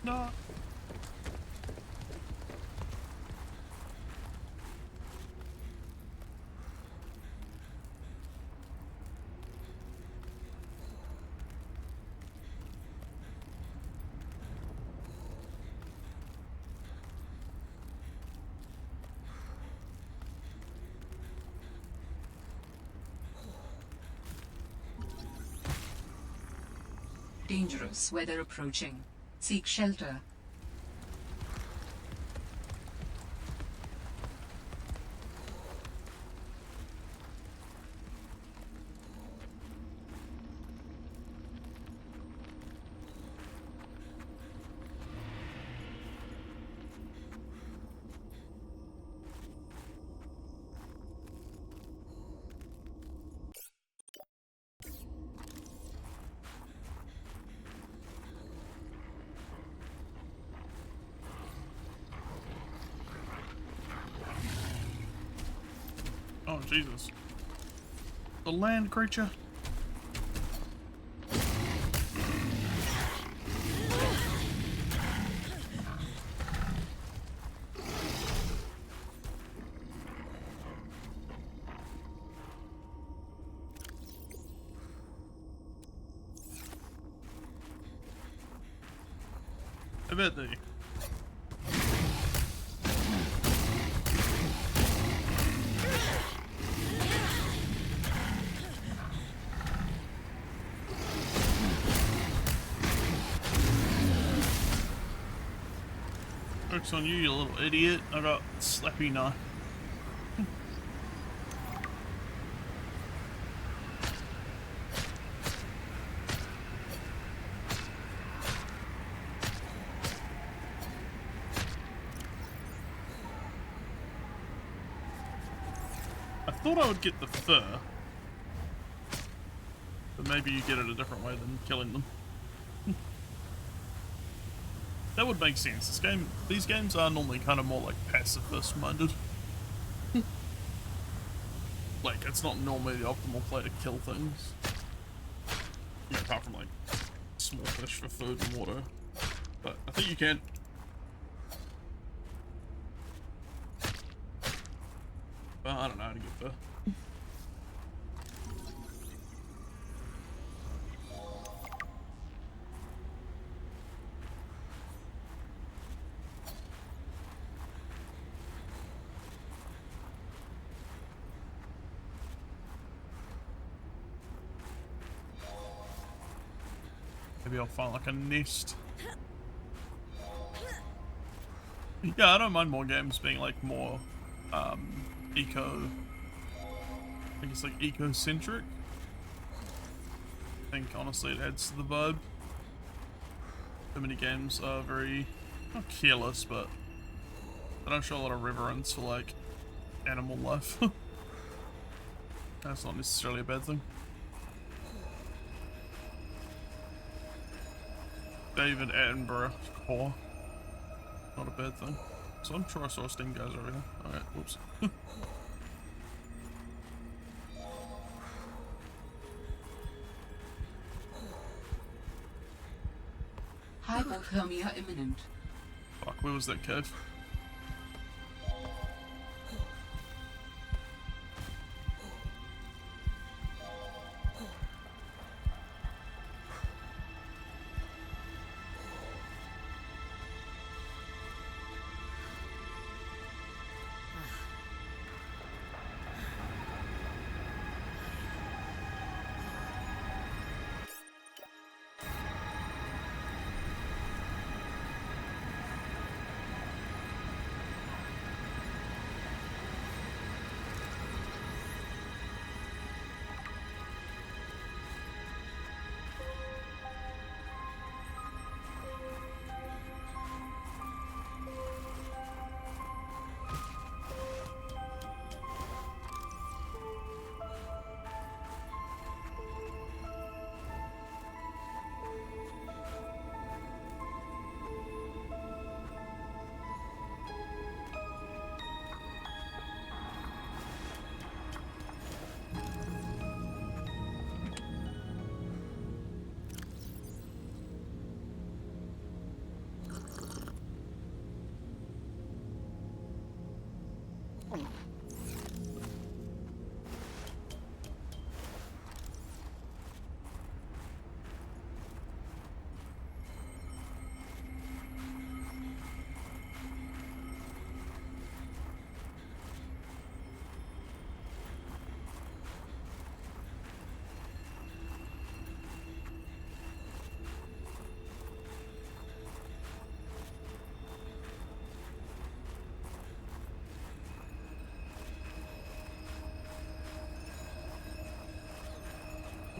No. Dangerous weather approaching. Seek shelter. Oh, Jesus. The land creature. I bet they. Joke's on you, you little idiot. I got slappy knife. I thought I would get the fur, but maybe you get it a different way than killing them. That would make sense. These games are normally kind of more like pacifist-minded. Like, it's not normally the optimal play to kill things. Yeah, apart from like small fish for food and water. But I think you can. Well, I don't know how to get fur. Maybe I'll find like a nest. Yeah, I don't mind more games being like more eco. I think it's like eco-centric. I think honestly it adds to the vibe. So many games are very, not careless, but they don't show a lot of reverence for like animal life. That's not necessarily a bad thing. David Attenborough core. Not a bad thing. So I'm sure I saw Steam guys over here. Alright, whoops. Hypothermia imminent. Fuck, where was that cave?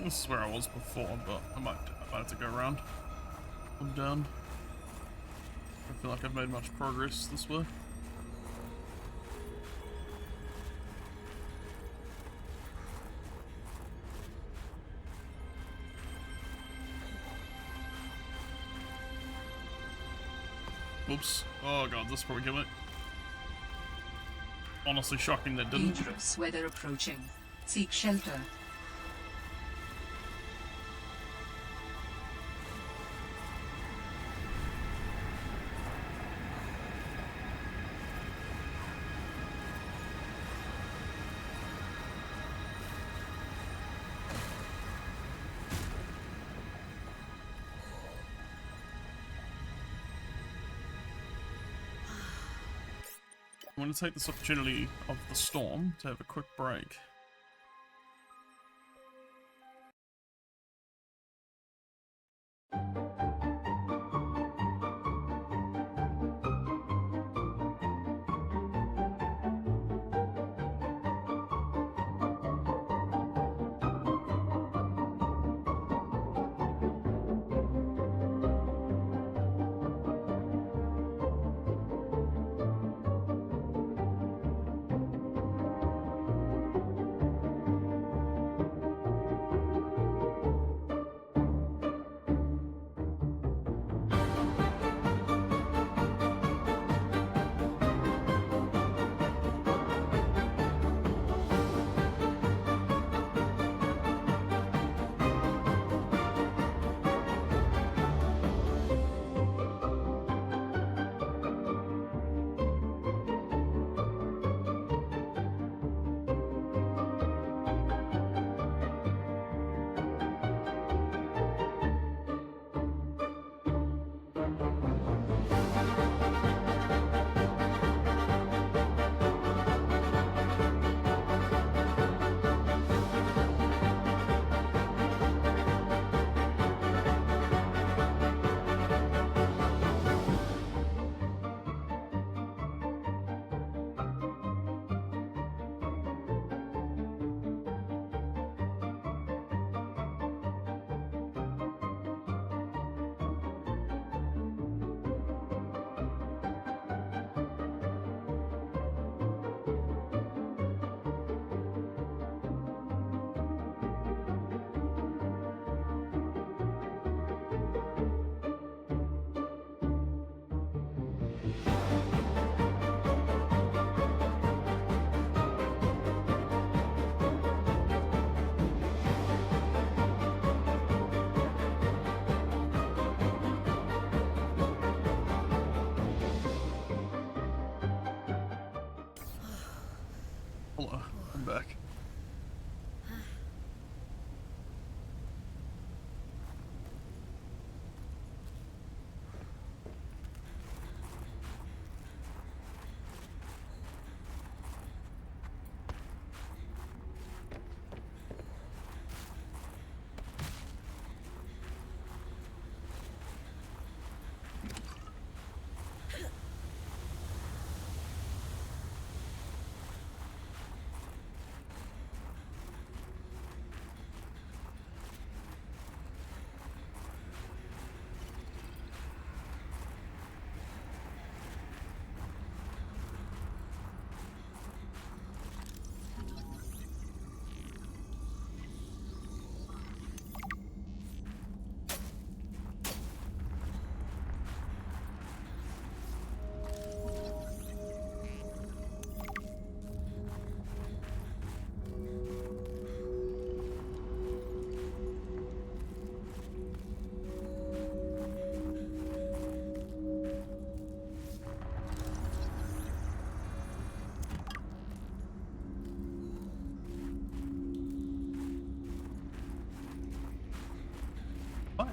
This is where I was before, but I might have to go around. I'm down. I feel like I've made much progress this way. Oops. Oh god, this probably killed me. Honestly shocking that didn't. Dangerous weather approaching. Seek shelter. I'm going to take this opportunity of the storm to have a quick break. Hello, I'm back.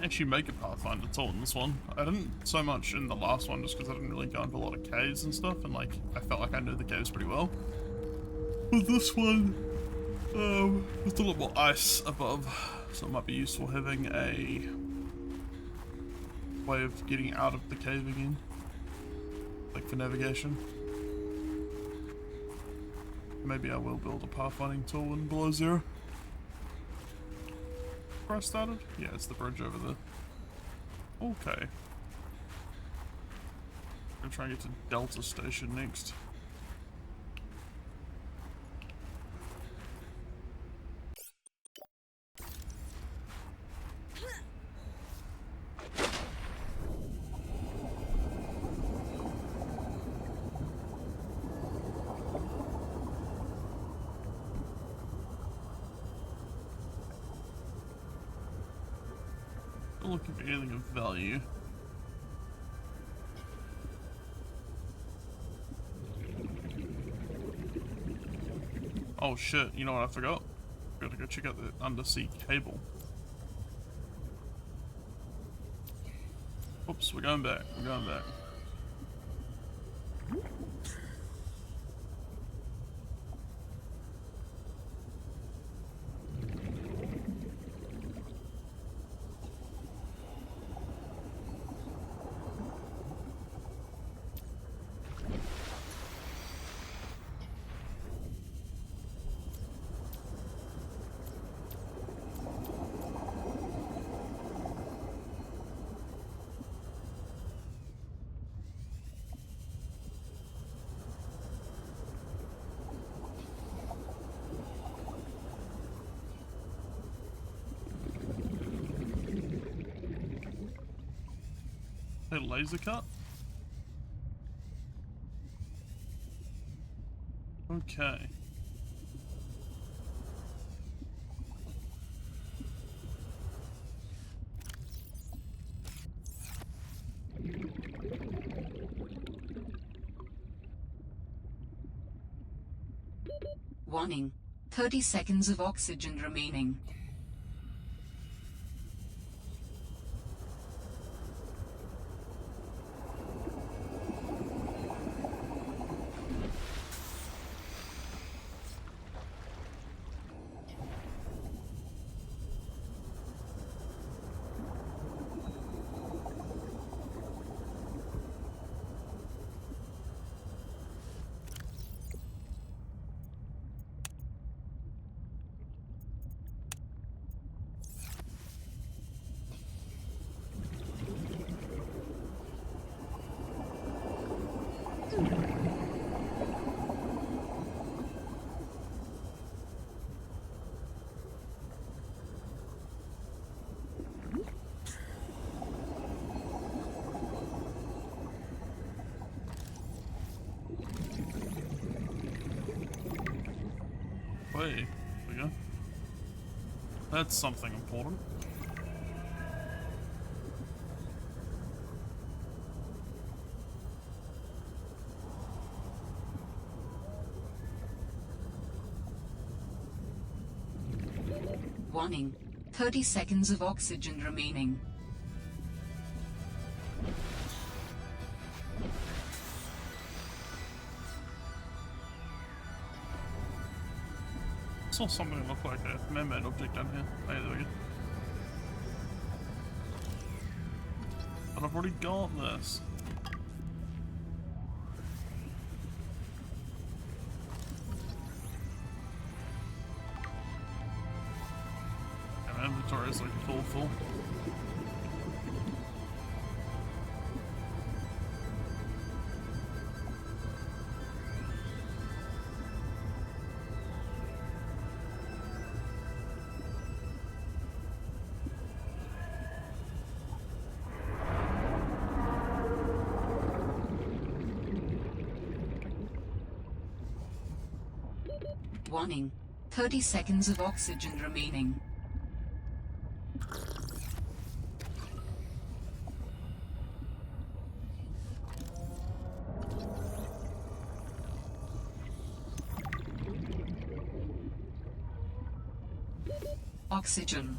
didn't actually make a Pathfinder tool in this one. I didn't so much in the last one just because I didn't really go into a lot of caves and stuff, and like I felt like I knew the caves pretty well. With this one, there's a lot more ice above, so it might be useful having a way of getting out of the cave again, like for navigation. Maybe I will build a pathfinding tool in below zero. Where I started? Yeah, it's the bridge over there. Okay. I'm gonna try and get to Delta Station next. Looking for anything of value. Oh shit, you know what I forgot? Gotta go check out the undersea cable. Oops, we're going back. We're going back. A laser cut? Okay. Warning. 30 seconds of oxygen remaining. Wait, there we go. That's something important. Warning. 30 seconds of oxygen remaining. I saw something that looked like a man-made object down here. Oh, yeah, there we go. But I've already got this. And my inventory is like full. Warning. 30 seconds of oxygen remaining. Oxygen.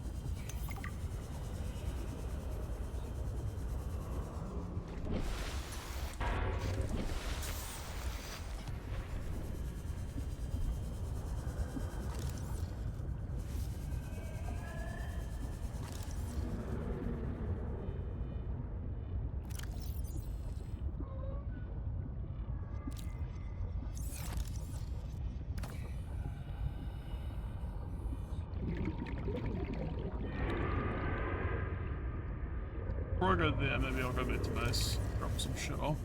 Before I go there, maybe I'll go back to base, drop some shit off.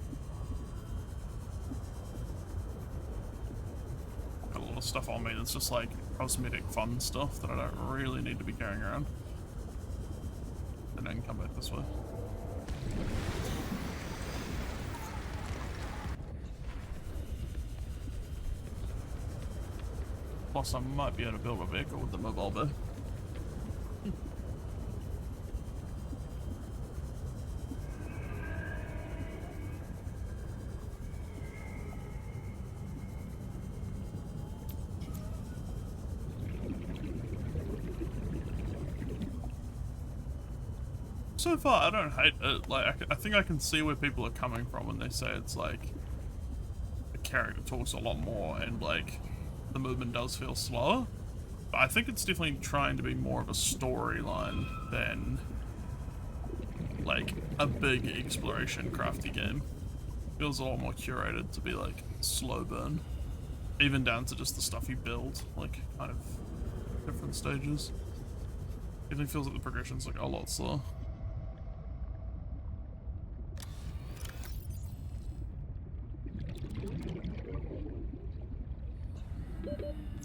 Got a lot of stuff on me that's just like cosmetic fun stuff that I don't really need to be carrying around. And then come back this way. Plus I might be able to build a vehicle with the mobile bay. So far, I don't hate it. Like, I think I can see where people are coming from when they say it's like the character talks a lot more and like the movement does feel slower. But I think it's definitely trying to be more of a storyline than like a big exploration crafty game. Feels a lot more curated to be like slow burn, even down to just the stuff you build, like kind of different stages. It definitely feels like the progression's like a lot slower.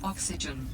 Oxygen.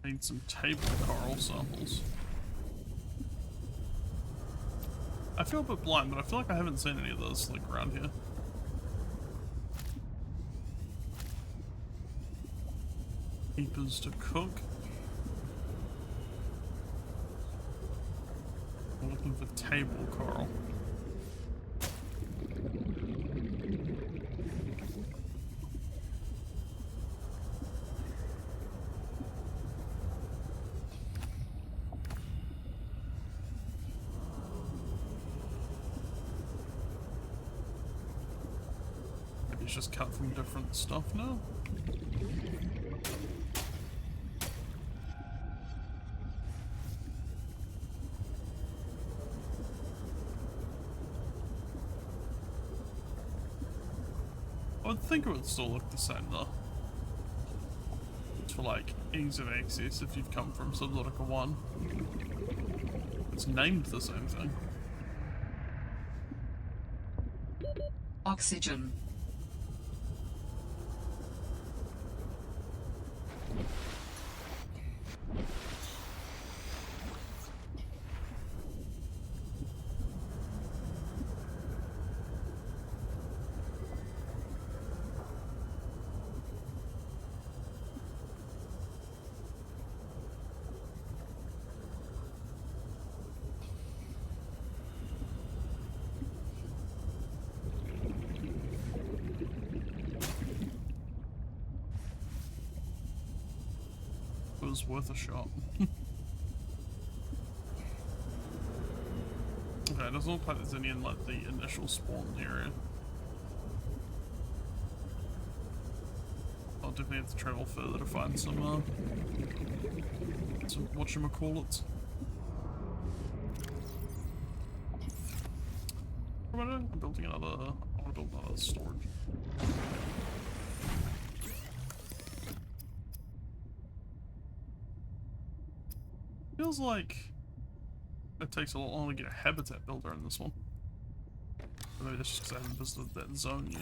Need some table coral samples. I feel a bit blind, but I feel like I haven't seen any of those like around here. Keepers to cook. I'm looking for table coral. It's just cut from different stuff now. I would think it would still look the same though. It's for like ease of access if you've come from Subnautica 1. It's named the same thing. Oxygen. It was worth a shot. Okay, it doesn't look like there's any in like the initial spawn area. I'll definitely have to travel further to find some whatchamacallits. What am I doing? I'm building another, I want to build another storage. Feels like it takes a lot longer to get a habitat builder in this one. Maybe that's just because I haven't visited that zone yet.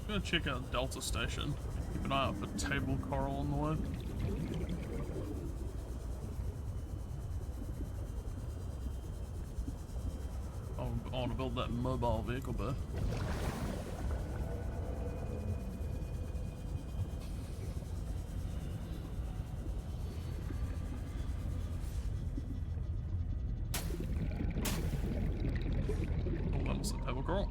I'm gonna check out Delta Station. Keep an eye out for table coral on the way. I want to build that mobile vehicle bay. Oh, that was the table coral.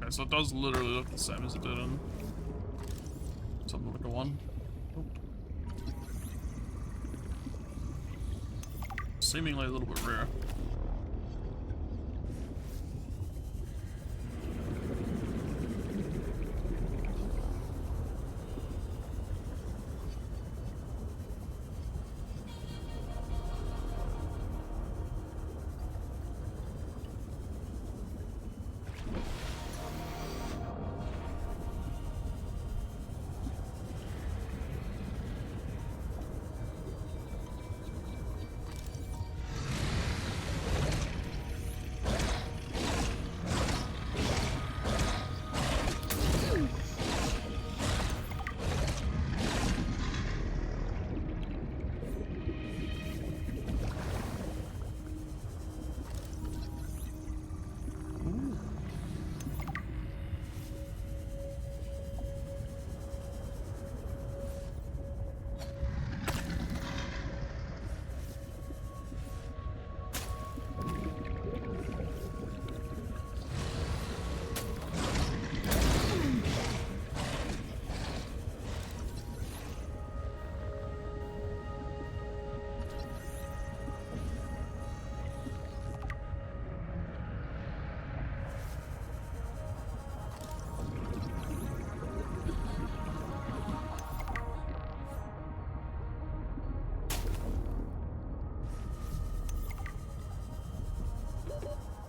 Okay, so it does literally look the same as it did in Subnautica 1. Oh. Seemingly a little bit rare.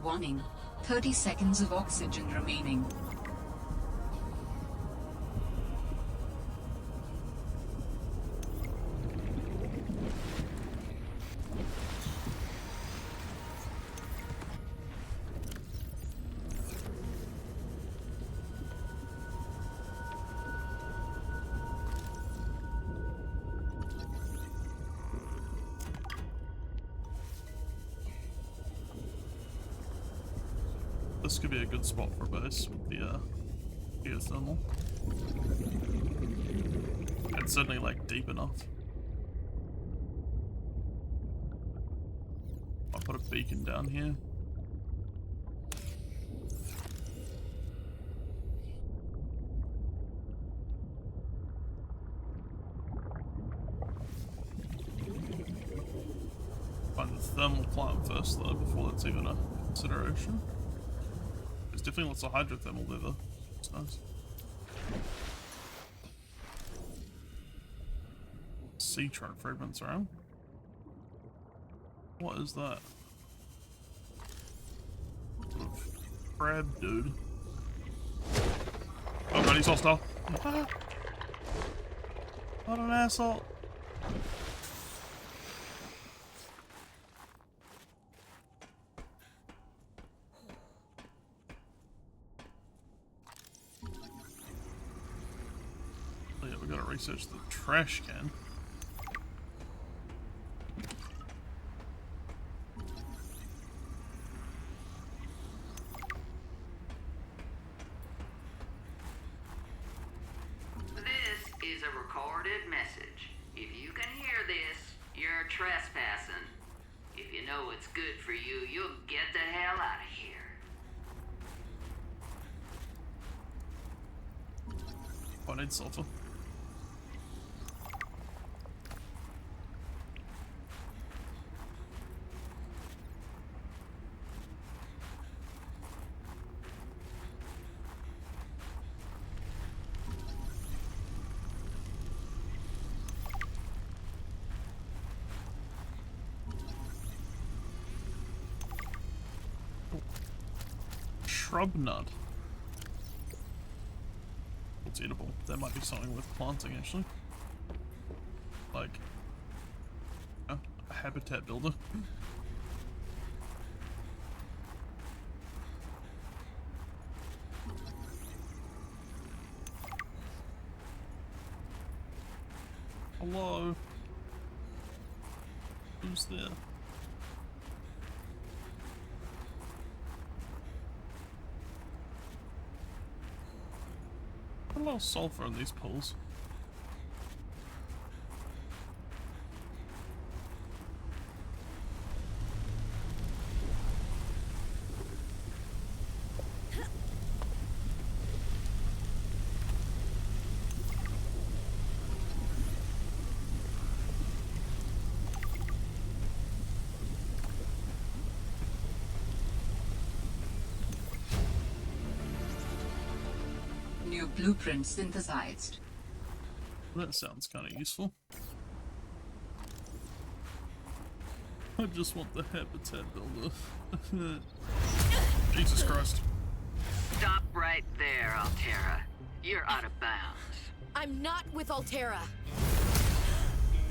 Warning, 30 seconds of oxygen remaining. This could be a good spot for a base with the geothermal. It's certainly like deep enough. I'll put a beacon down here. Find the thermal plant first though before that's even a consideration. There's definitely lots of hydrothermal there though. It's nice. Sea chart fragments around. What is that? Sort of crab dude. Oh god, he's hostile. Ah. What an asshole. we gotta research the trash can. This is a recorded message. If you can hear this, you're trespassing. If you know what's good for you, you'll get the hell out of here. I need sulfur. Shrub nut. It's eatable. That might be something worth planting, actually. Like, a habitat builder. Hello? Who's there? A lot of sulfur in these pools. New blueprint synthesized. That sounds kind of useful. I just want the habitat builder. Jesus Christ. Stop right there, Altera. You're out of bounds. I'm not with Altera.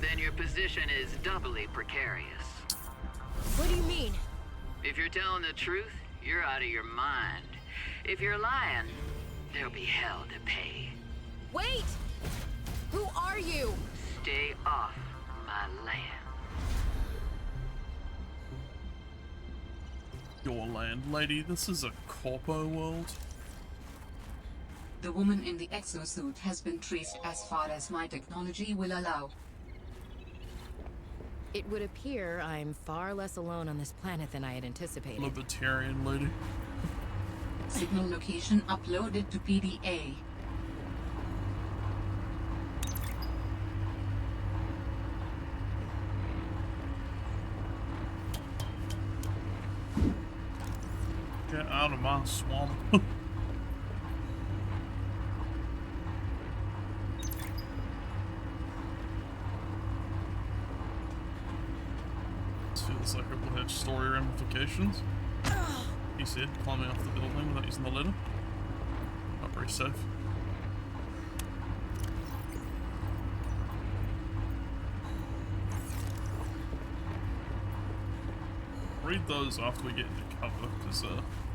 Then your position is doubly precarious. What do you mean? If you're telling the truth, you're out of your mind. If you're lying, there'll be hell to pay. Wait! Who are you? Stay off my land. Your land, lady. This is a corpo world. The woman in the exosuit has been traced as far as my technology will allow. It would appear I'm far less alone on this planet than I had anticipated. Libertarian lady. Signal location uploaded to PDA. Get out of my swamp. This feels like it will have story ramifications. He said, climbing off the building without using the ladder. Not very safe. Read those after we get into cover, because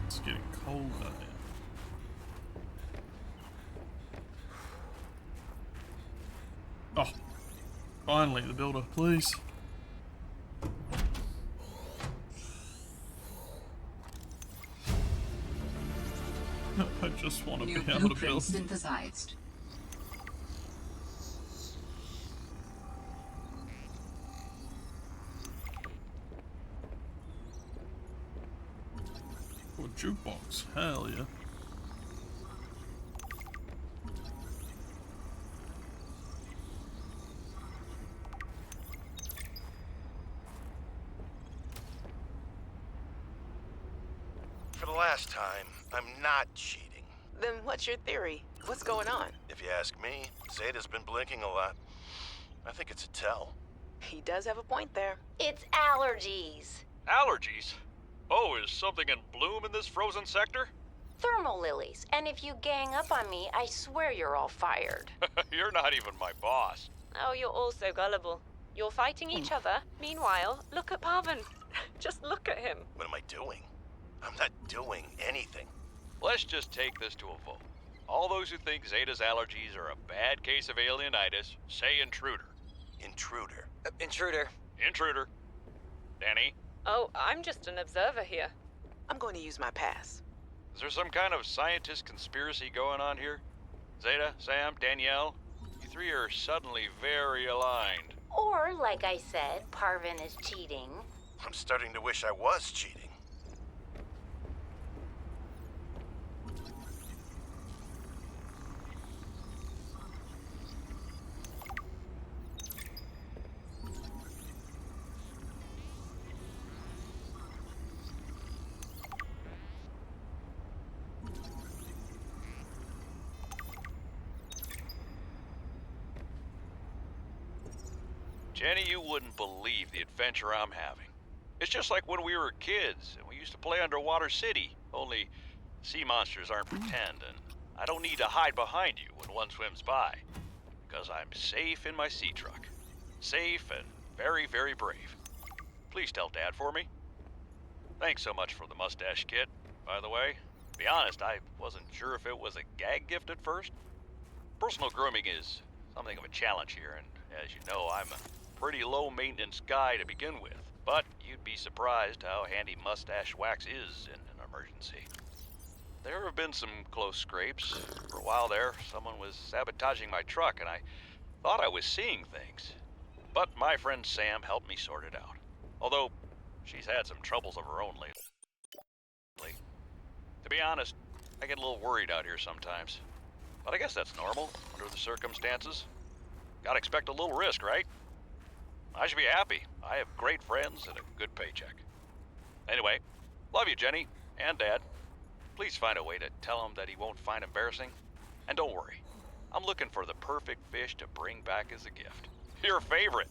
it's getting cold out here. Oh, finally, the builder, please. I just want to be able to build. Synthesized. Oh, a jukebox, hell yeah. For the last time, I'm not cheating. Then what's your theory? What's going on? If you ask me, Zeta's been blinking a lot. I think it's a tell. He does have a point there. It's allergies. Allergies? Oh, is something in bloom in this frozen sector? Thermal lilies. And if you gang up on me, I swear you're all fired. You're not even my boss. Oh, you're all so gullible. You're fighting each other. Meanwhile, look at Pavan. Just look at him. What am I doing? I'm not doing anything. Let's just take this to a vote. All those who think Zeta's allergies are a bad case of alienitis, say intruder. Intruder. Intruder. Intruder. Danny, Oh, I'm just an observer here. I'm going to use my pass. is there some kind of scientist conspiracy going on here? Zeta, Sam, Danielle, you three are suddenly very aligned. Or, like I said, Parvin is cheating. I'm starting to wish I was cheating. Jenny, you wouldn't believe the adventure I'm having. It's just like when we were kids and we used to play Underwater City, only sea monsters aren't pretend, and I don't need to hide behind you when one swims by, because I'm safe in my sea truck. Safe and very, very brave. Please tell Dad for me. Thanks so much for the mustache kit, by the way. To be honest, I wasn't sure if it was a gag gift at first. Personal grooming is something of a challenge here, and as you know, I'm a pretty low-maintenance guy to begin with, but you'd be surprised how handy mustache wax is in an emergency. There have been some close scrapes. For a while there, someone was sabotaging my truck, and I thought I was seeing things. But my friend Sam helped me sort it out, although she's had some troubles of her own lately. To be honest, I get a little worried out here sometimes, but I guess that's normal under the circumstances. Gotta expect a little risk, right? I should be happy. I have great friends and a good paycheck. Anyway, love you, Jenny, and Dad. Please find a way to tell him that he won't find embarrassing. And don't worry, I'm looking for the perfect fish to bring back as a gift. Your favorite.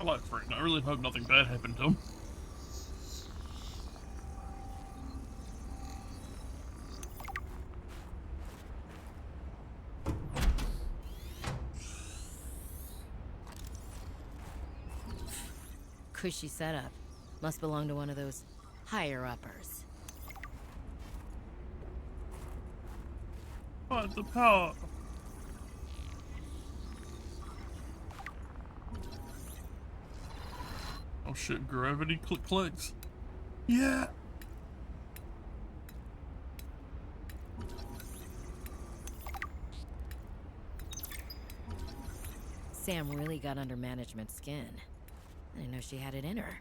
I like Fred. I really hope nothing bad happened to him. Cushy setup. Must belong to one of those higher-uppers. But the power. Oh shit, gravity clicks. Yeah! Sam really got under management's skin. I didn't know she had it in her.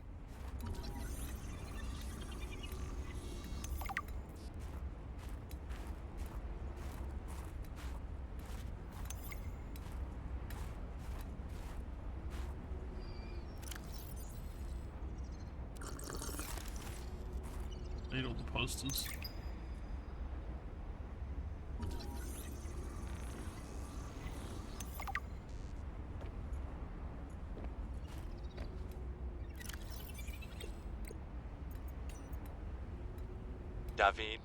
Need all the posters. David,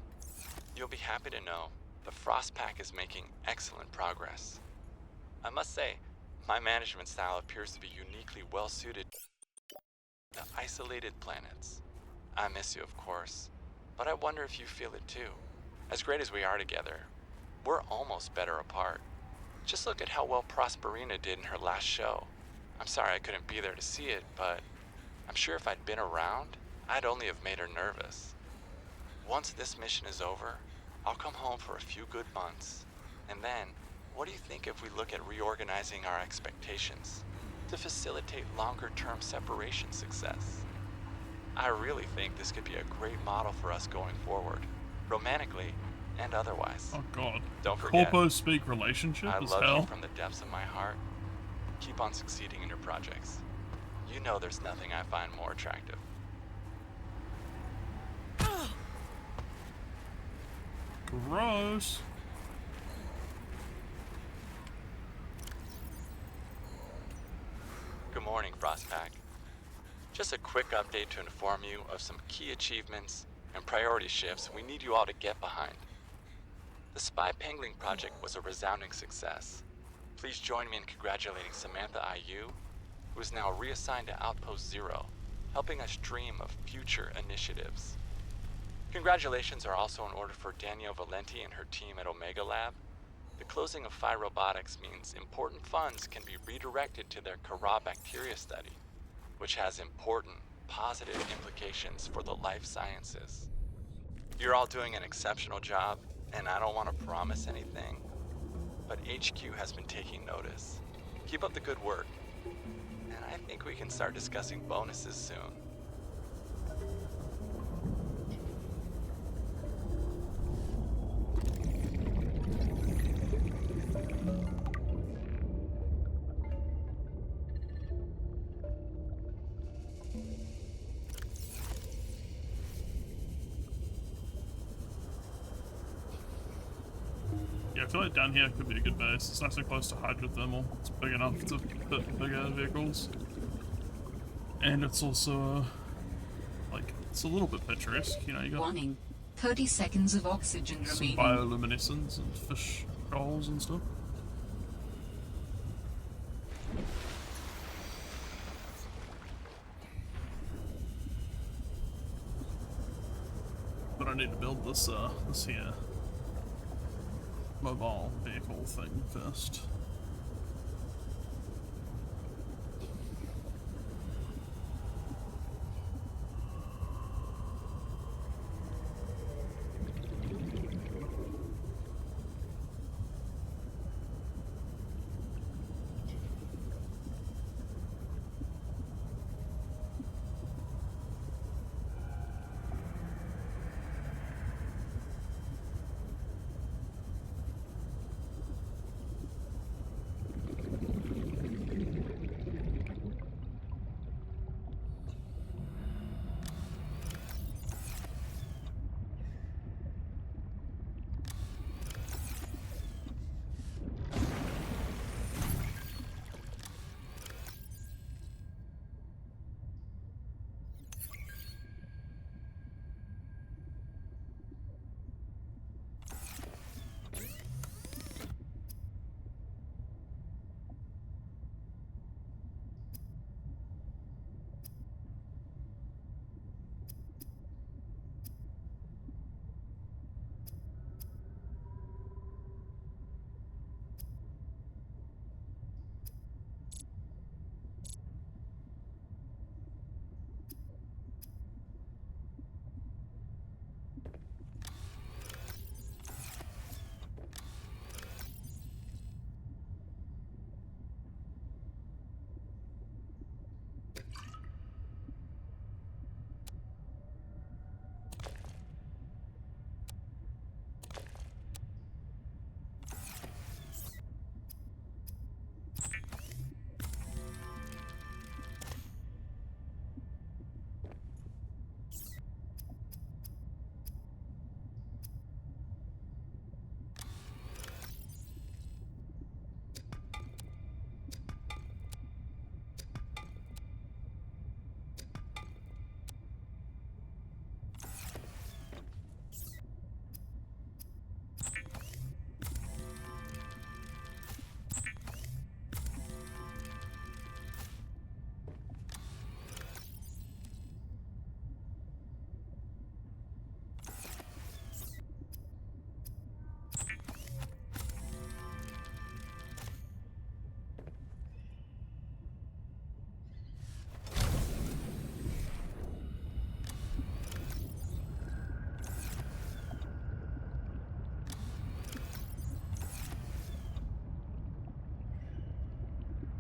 you'll be happy to know the Frost Pack is making excellent progress. I must say, my management style appears to be uniquely well suited to isolated planets. I miss you, of course, but I wonder if you feel it too. As great as we are together, we're almost better apart. Just look at how well Prosperina did in her last show. I'm sorry I couldn't be there to see it, but I'm sure if I'd been around, I'd only have made her nervous. Once this mission is over, I'll come home for a few good months. And then, what do you think if we look at reorganizing our expectations to facilitate longer-term separation success? I really think this could be a great model for us going forward, romantically and otherwise. Oh god. Don't forget, Corpo speak relationship I as love hell. you from the depths of my heart. Keep on succeeding in your projects. You know there's nothing I find more attractive. Gross. Good morning, Frostpack. Just a quick update to inform you of some key achievements and priority shifts we need you all to get behind. The Spy Pangling project was a resounding success. Please join me in congratulating Samantha IU, who is now reassigned to Outpost Zero, helping us dream of future initiatives. Congratulations are also in order for Danielle Valenti and her team at Omega Lab. The closing of Phi Robotics means important funds can be redirected to their Kara bacteria study, which has important positive implications for the life sciences. You're all doing an exceptional job, and I don't want to promise anything, but HQ has been taking notice. Keep up the good work, and I think we can start discussing bonuses soon. Yeah, I feel like down here could be a good base. It's nice and close to hydrothermal. It's big enough to fit bigger vehicles. And it's also, like, it's a little bit picturesque, you know, you got Warning. 30 seconds of oxygen some remaining. bioluminescence and fish shoals and stuff. But I need to build this, this here mobile vehicle thing first.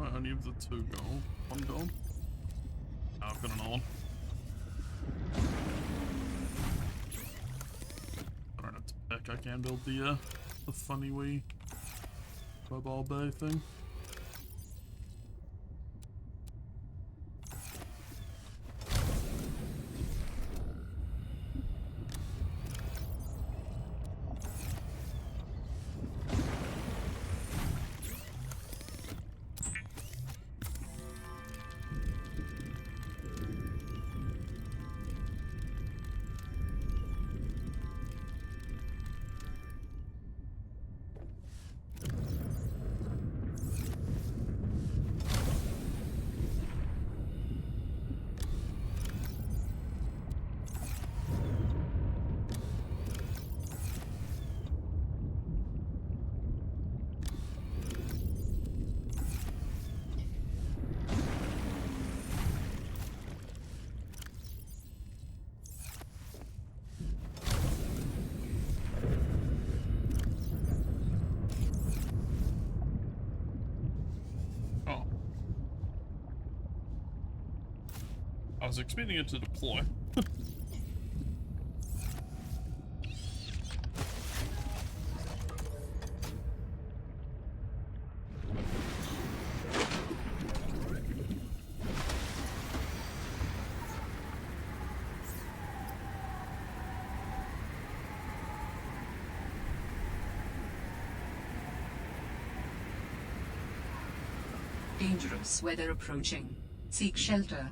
I only have the 2 gold. 1 gold. Oh, I've got another one. I don't have to pick. I can build the funny wee mobile bay thing. I was expecting it to deploy. Dangerous weather approaching. Seek shelter.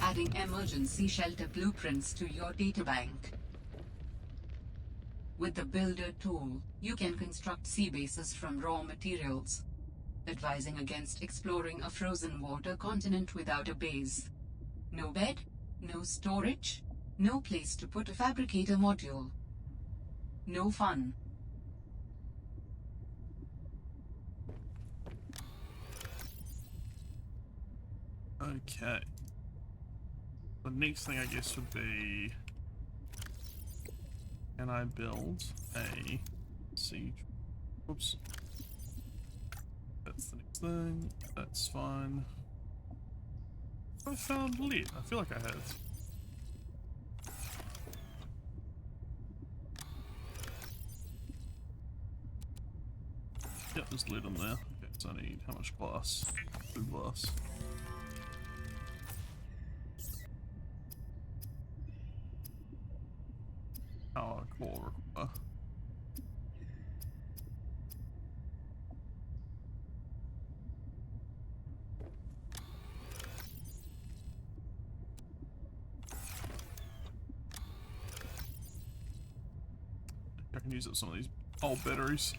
Adding emergency shelter blueprints to your databank. With the Builder tool, you can construct sea bases from raw materials, advising against exploring a frozen water continent without a base. No bed, no storage, no place to put a fabricator module. No fun. Okay. The next thing I guess would be, can I build a siege? Oops. That's the next thing. That's fine. I found lead. I feel like I have. Yep, there's lead on there. Okay, so I need how much glass? 2 glass. Power core require. I can use up some of these old batteries.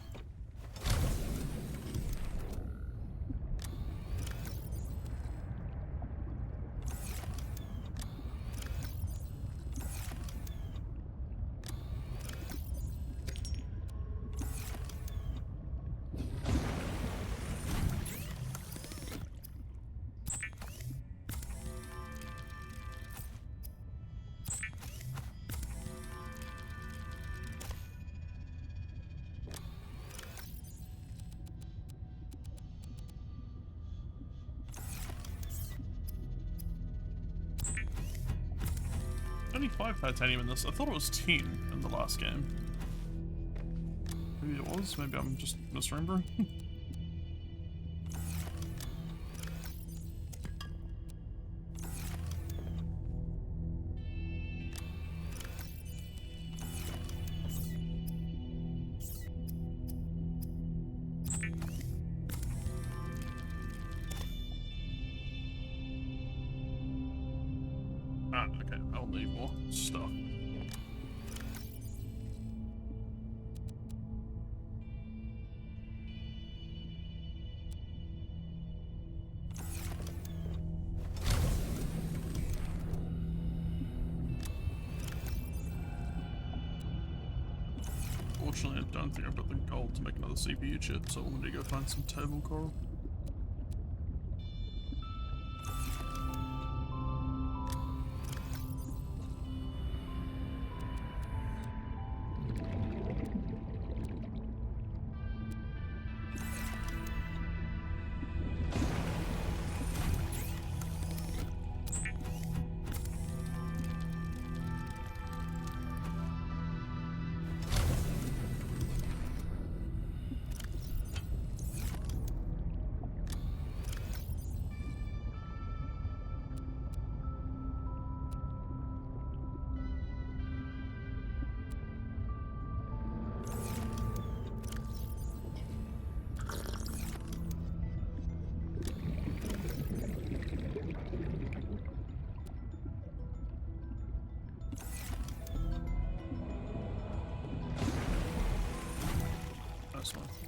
Only 5 titanium in this. I thought it was 10 in the last game. Maybe it was. Maybe I'm just misremembering. Okay, I'll need more stuff. Fortunately, I don't think I've got the gold to make another CPU chip, so we'll need to go find some table coral.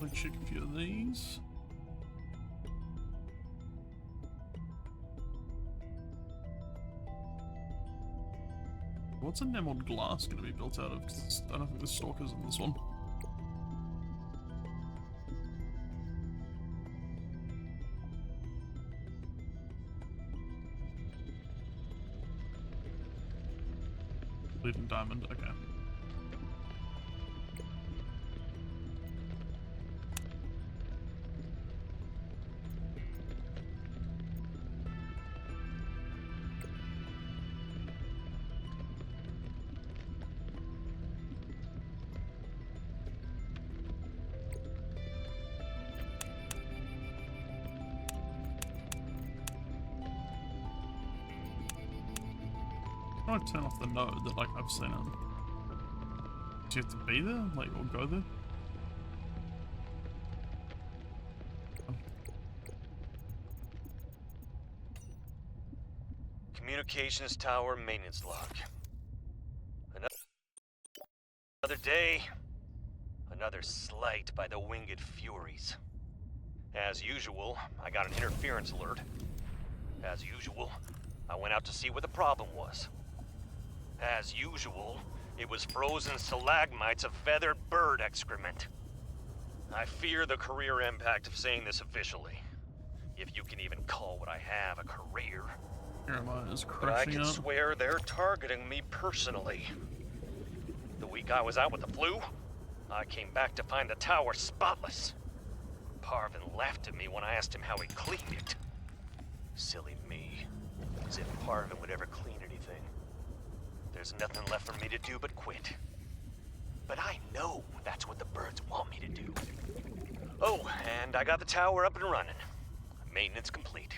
Let's check a few of these. what's enameled glass going to be built out of? 'Cause I don't think there's stalkers in this one. Bleeding diamond, okay. How do I turn off the node that, like, I've seen it? Do you have to be there? Like, or go there? Communications tower maintenance log. Another day, another slight by the winged furies. As usual, I got an interference alert. As usual, I went out to see what the problem was. As usual, it was frozen stalagmites of feathered bird excrement. I fear the career impact of saying this officially. If you can even call what I have a career. Jeremiah is But I crashing can out. swear they're targeting me personally. The week I was out with the flu, I came back to find the tower spotless. Parvin laughed at me when I asked him how he cleaned it. Silly me. As if Parvin would ever clean anything. There's nothing left for me to do but quit. But I know that's what the birds want me to do. Oh, and I got the tower up and running. Maintenance complete.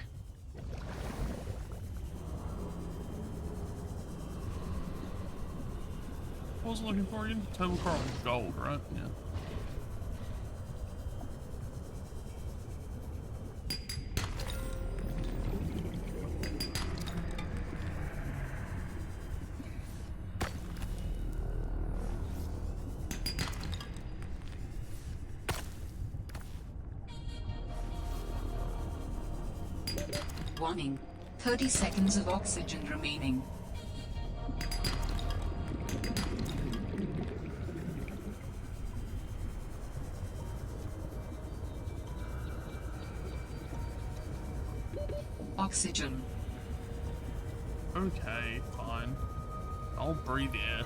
What was I looking for again? Total coral gold, right? Yeah. Warning. 30 seconds of oxygen remaining. Oxygen. Okay, fine. I'll breathe air.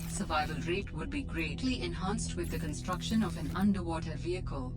Survival rate would be greatly enhanced with the construction of an underwater vehicle.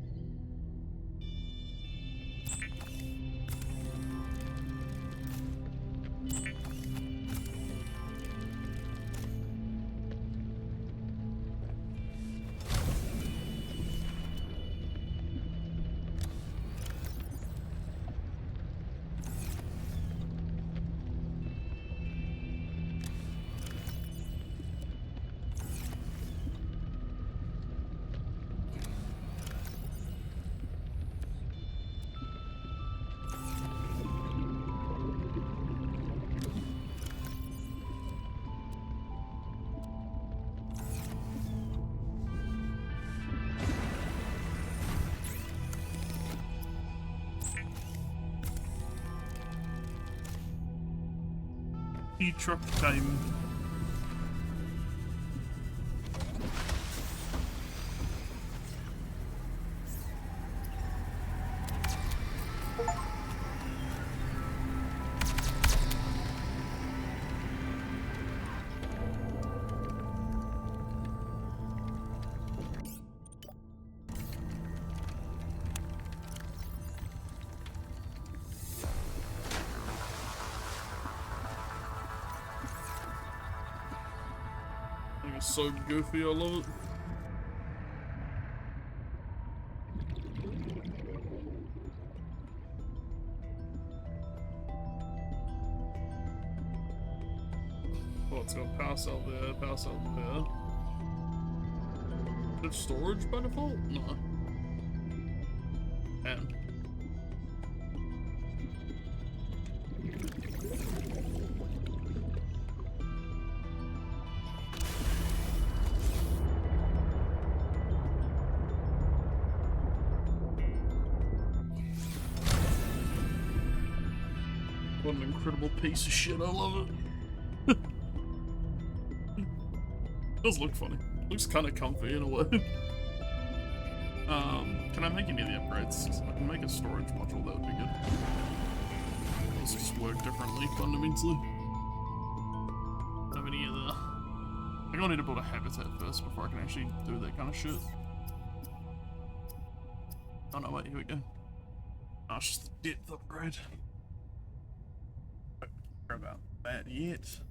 Truck time. is so goofy, I love it. Oh, it's got power cell there, power cell there. Is it storage by default? No. Damn. What an incredible piece of shit, I love it. Does look funny. Looks kind of comfy in a way. Can I make any of the upgrades? I can make a storage module, that would be good. Those just work differently, fundamentally. Have any of the... I think I'll need to build a habitat first before I can actually do that kind of shit. Oh no, wait, here we go. Oh, it's just the depth upgrade. Don't care about that yet.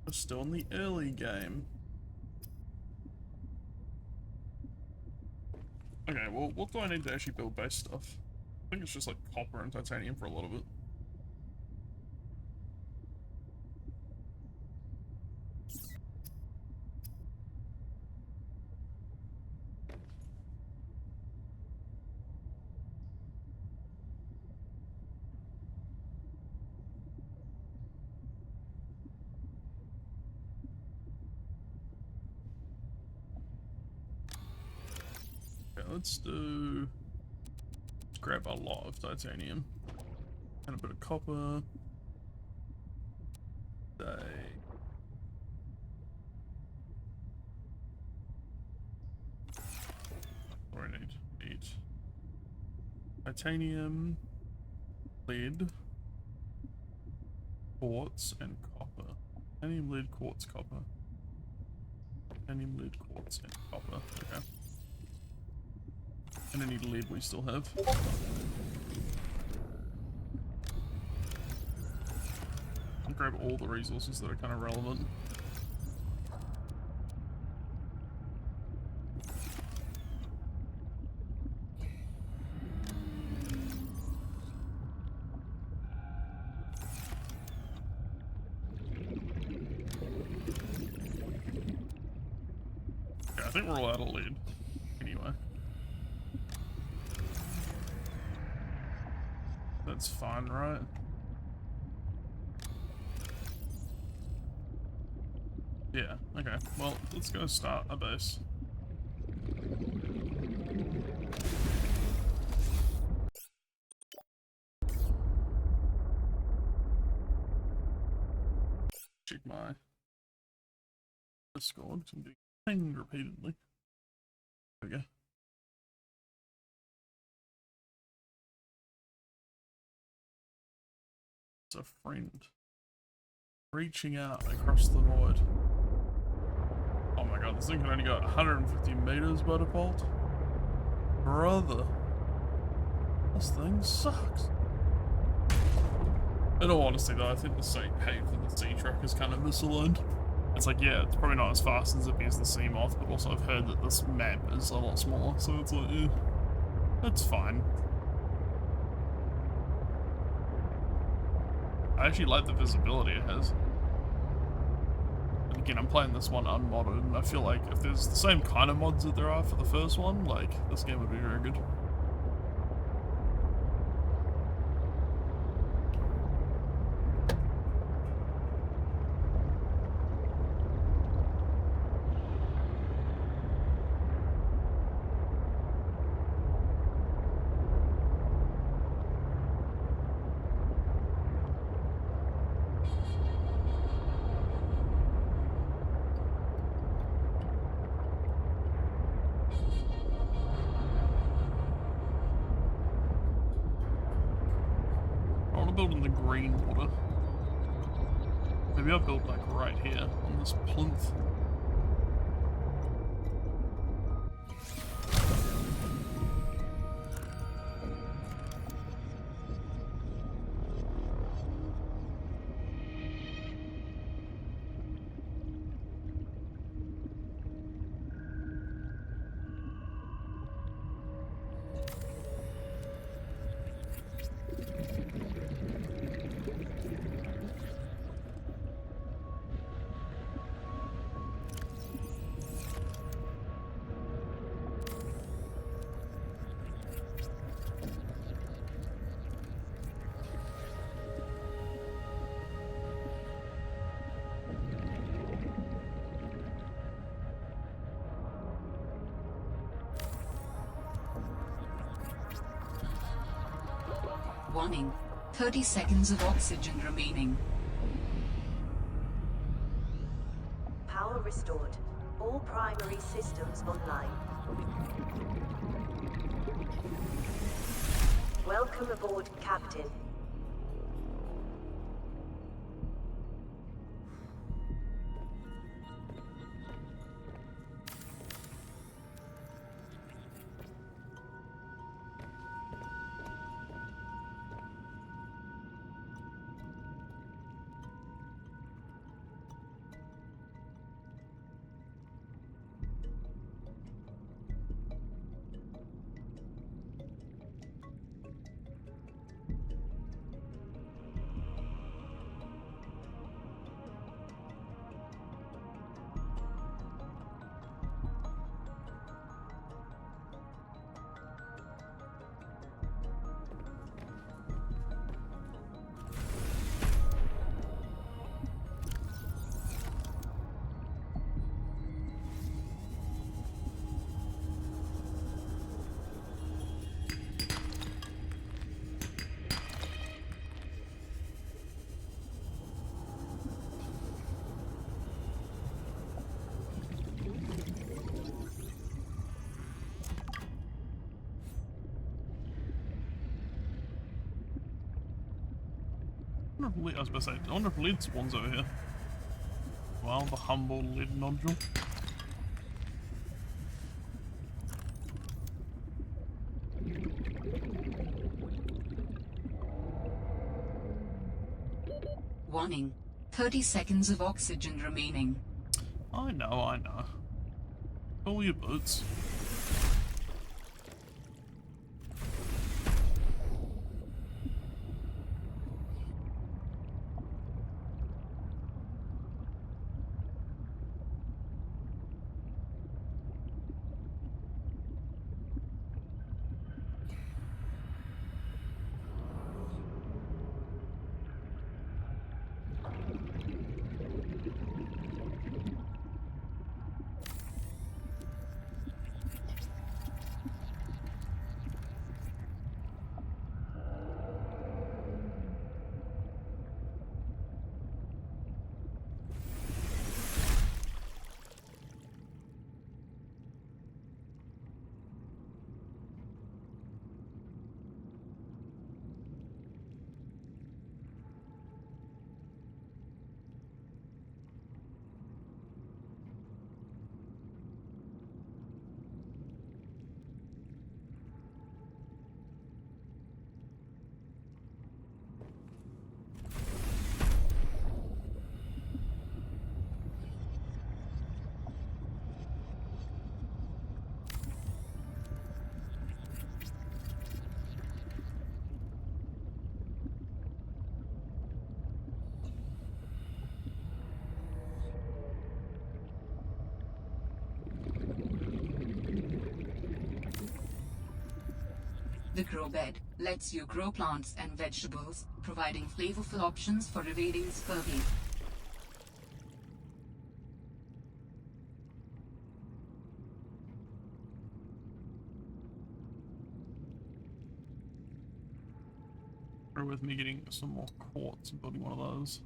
We're still in the early game. Okay, well, what do I need to actually build base stuff? I think it's just like copper and titanium for a lot of it. Okay, let's grab a lot of titanium and a bit of copper. What do I need? Titanium, lead, quartz, and copper. Titanium, lead, quartz, copper. Titanium, lead, quartz, and copper. Okay. And any lead we still have. I'll grab all the resources that are kind of relevant. Yeah, I think we're all out of lead. Anyway. That's fine, right? Yeah, okay. Well, let's go start a base. Check my Discord, because I'm getting pinged repeatedly. There we go. It's a friend. Reaching out across the void. Oh my god, this thing can only go 150 meters by default. Brother. This thing sucks. In all honesty though, I think the sea paid for the sea truck is kind of misaligned. It's like, yeah, it's probably not as fast and zippy as the sea moth, but also I've heard that this map is a lot smaller, so it's like, yeah, that's fine. I actually like the visibility it has. And again, I'm playing this one unmodded, and I feel like if there's the same kind of mods that there are for the first one, like, this game would be very good. Building the green water. Maybe I'll build like right here on this plinth. Warning. 30 seconds of oxygen remaining. Power restored. All primary systems online. Welcome aboard, Captain. I was about to say, I wonder if lead spawns over here. Well, the humble lead nodule. Warning. 30 seconds of oxygen remaining. I know. Pull your boots. The grow bed lets you grow plants and vegetables, providing flavorful options for evading scurvy. Bear with me getting some more quartz and building one of those.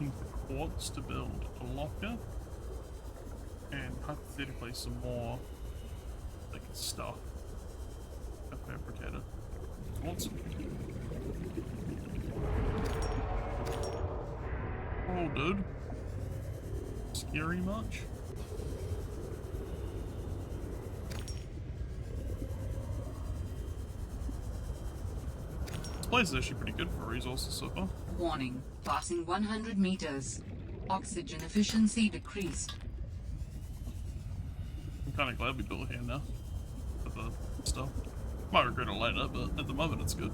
looking for quartz to build a locker. And hypothetically some more like stuff. A fabricator. Quartz. Oh dude. Scary much? This place is actually pretty good for resources so far. Warning. Passing 100 meters. Oxygen efficiency decreased. I'm kind of glad we built here now. For the stuff. Might regret it later, but at the moment it's good.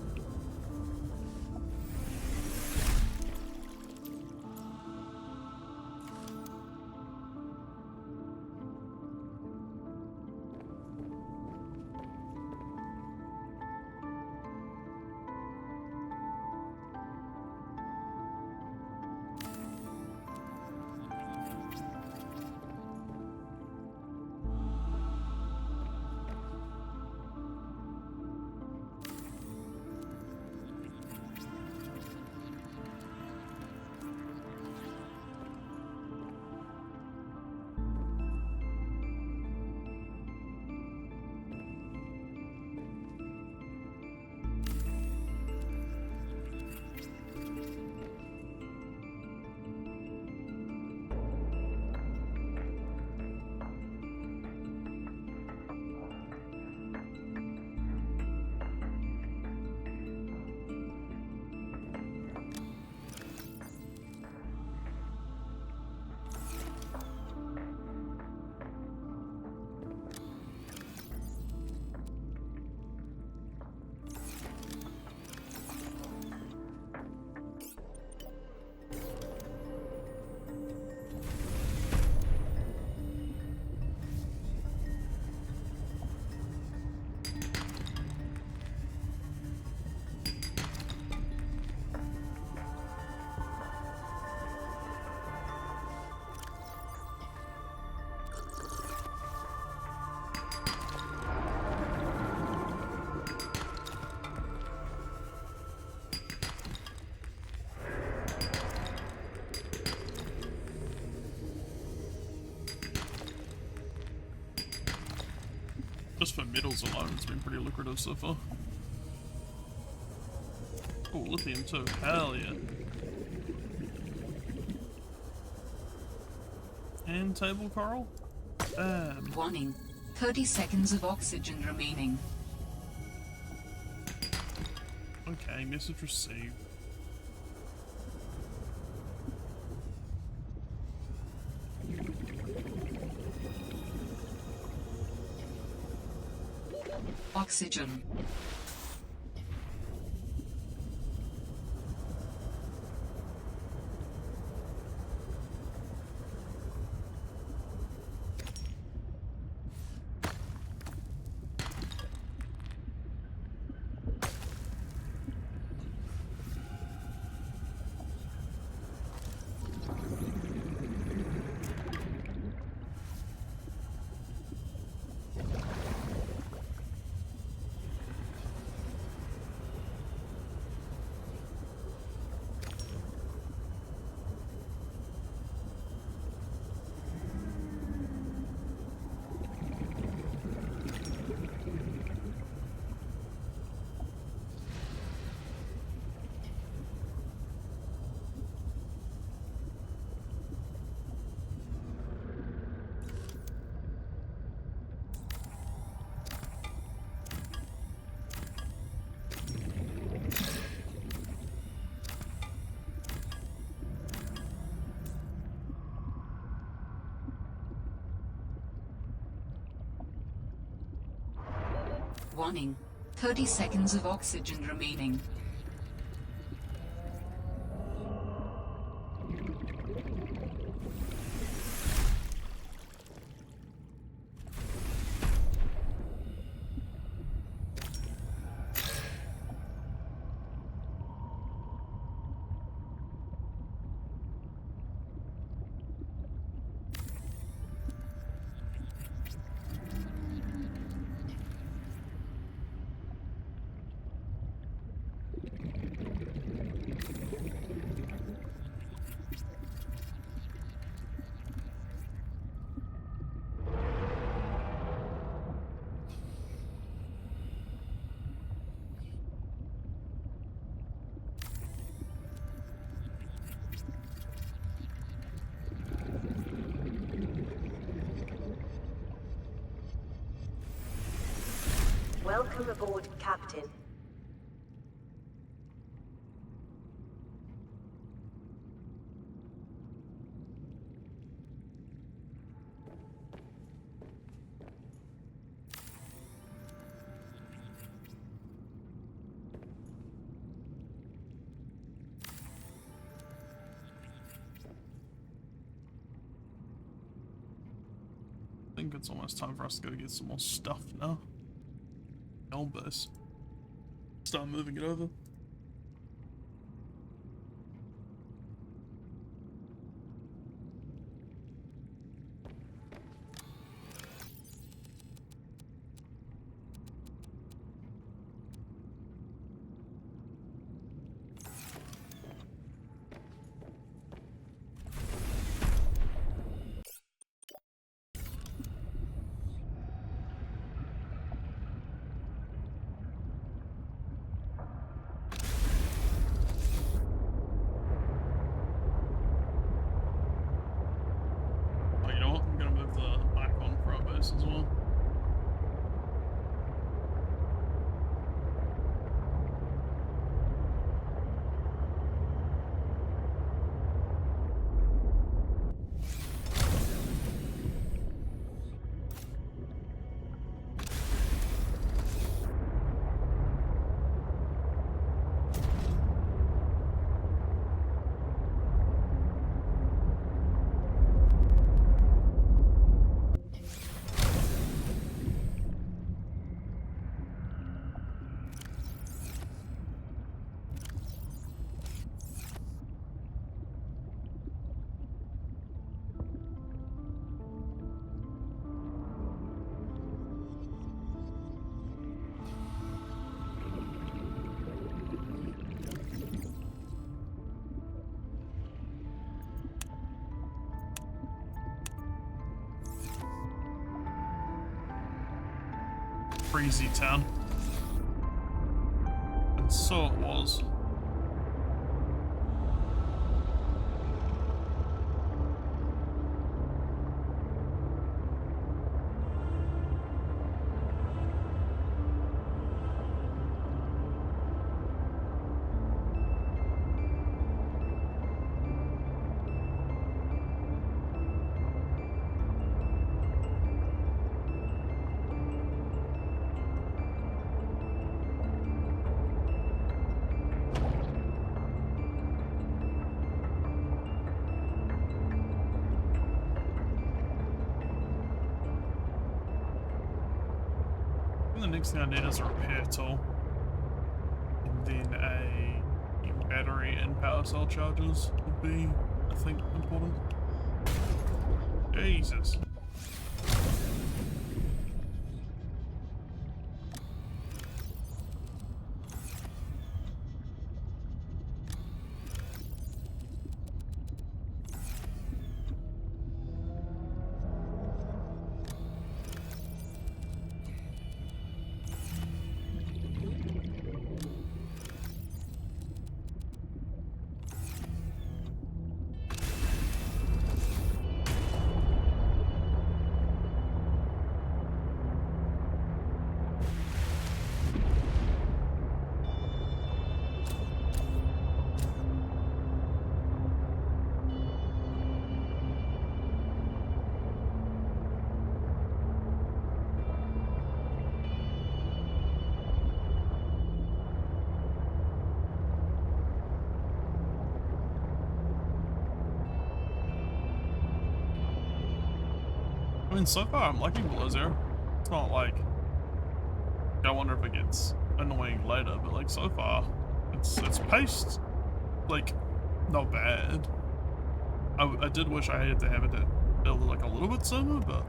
Just for metals alone, it's been pretty lucrative so far. Oh, lithium too. Hell yeah. And table coral? Warning. 30 seconds of oxygen remaining. Okay, message received. Oxygen. Warning. 30 seconds of oxygen remaining. Welcome aboard, Captain. I think it's almost time for us to go get some more stuff now. Old base. Start moving it over. Oh, you know what? I'm gonna move the icon for our base as well. Crazy town. And so it was. The next thing I need is a repair tool, and then a battery and power cell chargers would be, I think, important. Jesus. I mean, so far I'm liking below zero. It's not like, I wonder if it gets annoying later, but like so far, it's paced, like, not bad. I did wish I had to have it to build like a little bit sooner, but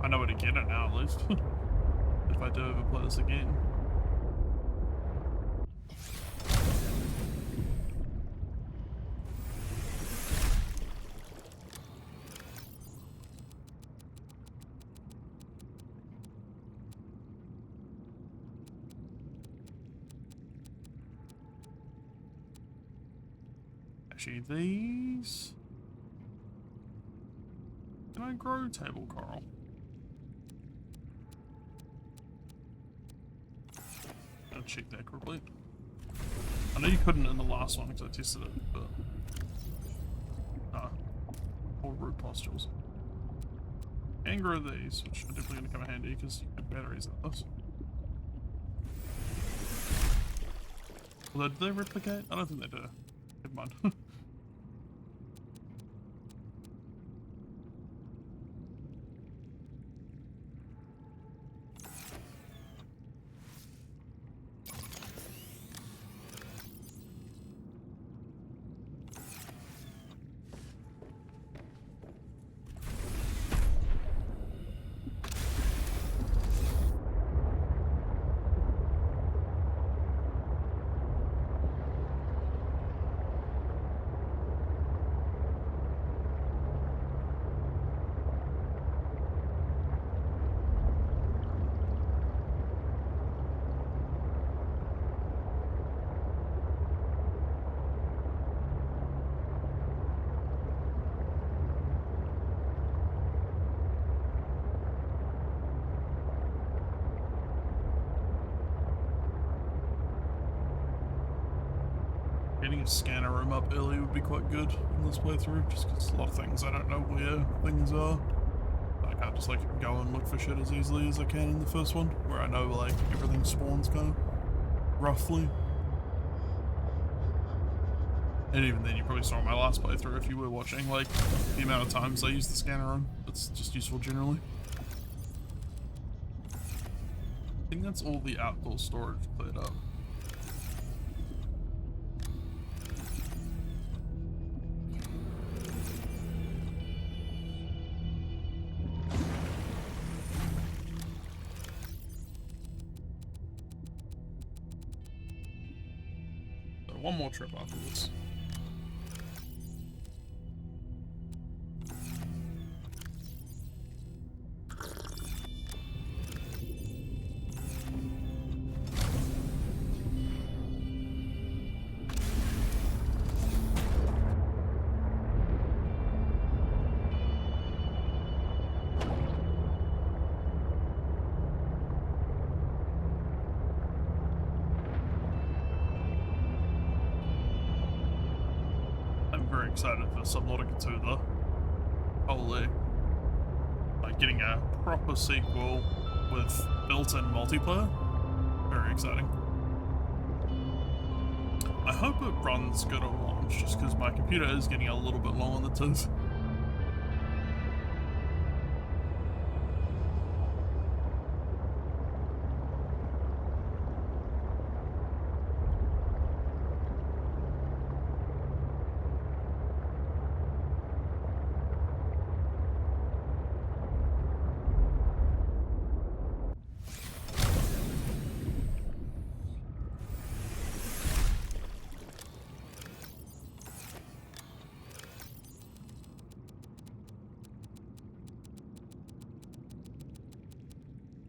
I know where to get it now at least. If I do ever play this again. Actually, these... Can I grow table coral? gotta check that quickly. I know you couldn't in the last one because I tested it, but all root postules. And grow these, which are definitely gonna come in handy because you get batteries out of this. Although, do they replicate? I don't think they do. Never mind. Getting a scanner room up early would be quite good in this playthrough, just because a lot of things I don't know where things are. I can't just like go and look for shit as easily as I can in the first one, where I know like everything spawns kind of roughly. And even then, you probably saw my last playthrough if you were watching, like the amount of times I use the scanner room. It's just useful generally. I think that's all the outdoor storage cleared up. One more trip afterwards. Excited for Subnautica 2 though. Holy. Like getting a proper sequel with built-in multiplayer. Very exciting. I hope it runs good at launch just because my computer is getting a little bit long on the tooth.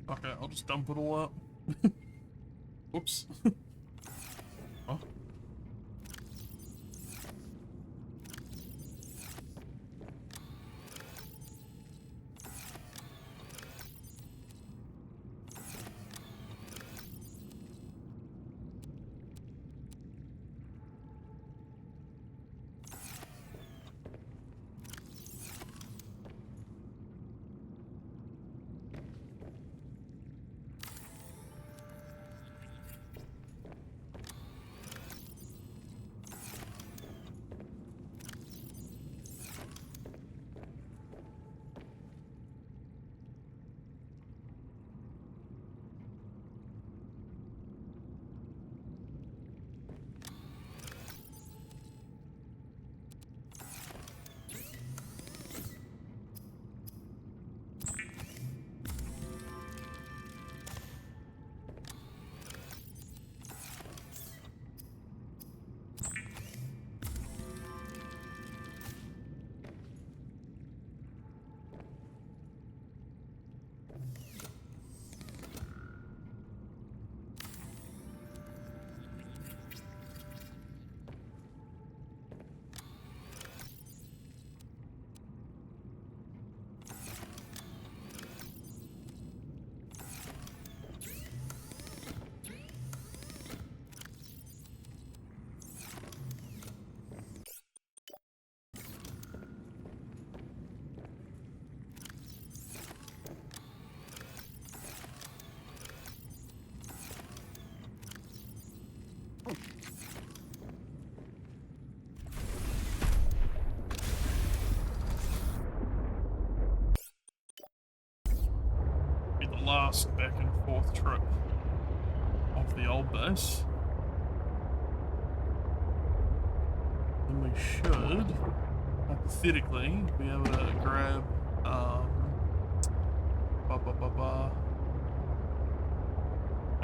Okay, I'll just dump it all out. Whoops. Oh. Be the last back and forth trip of the old base. And we should, hypothetically, be able to grab,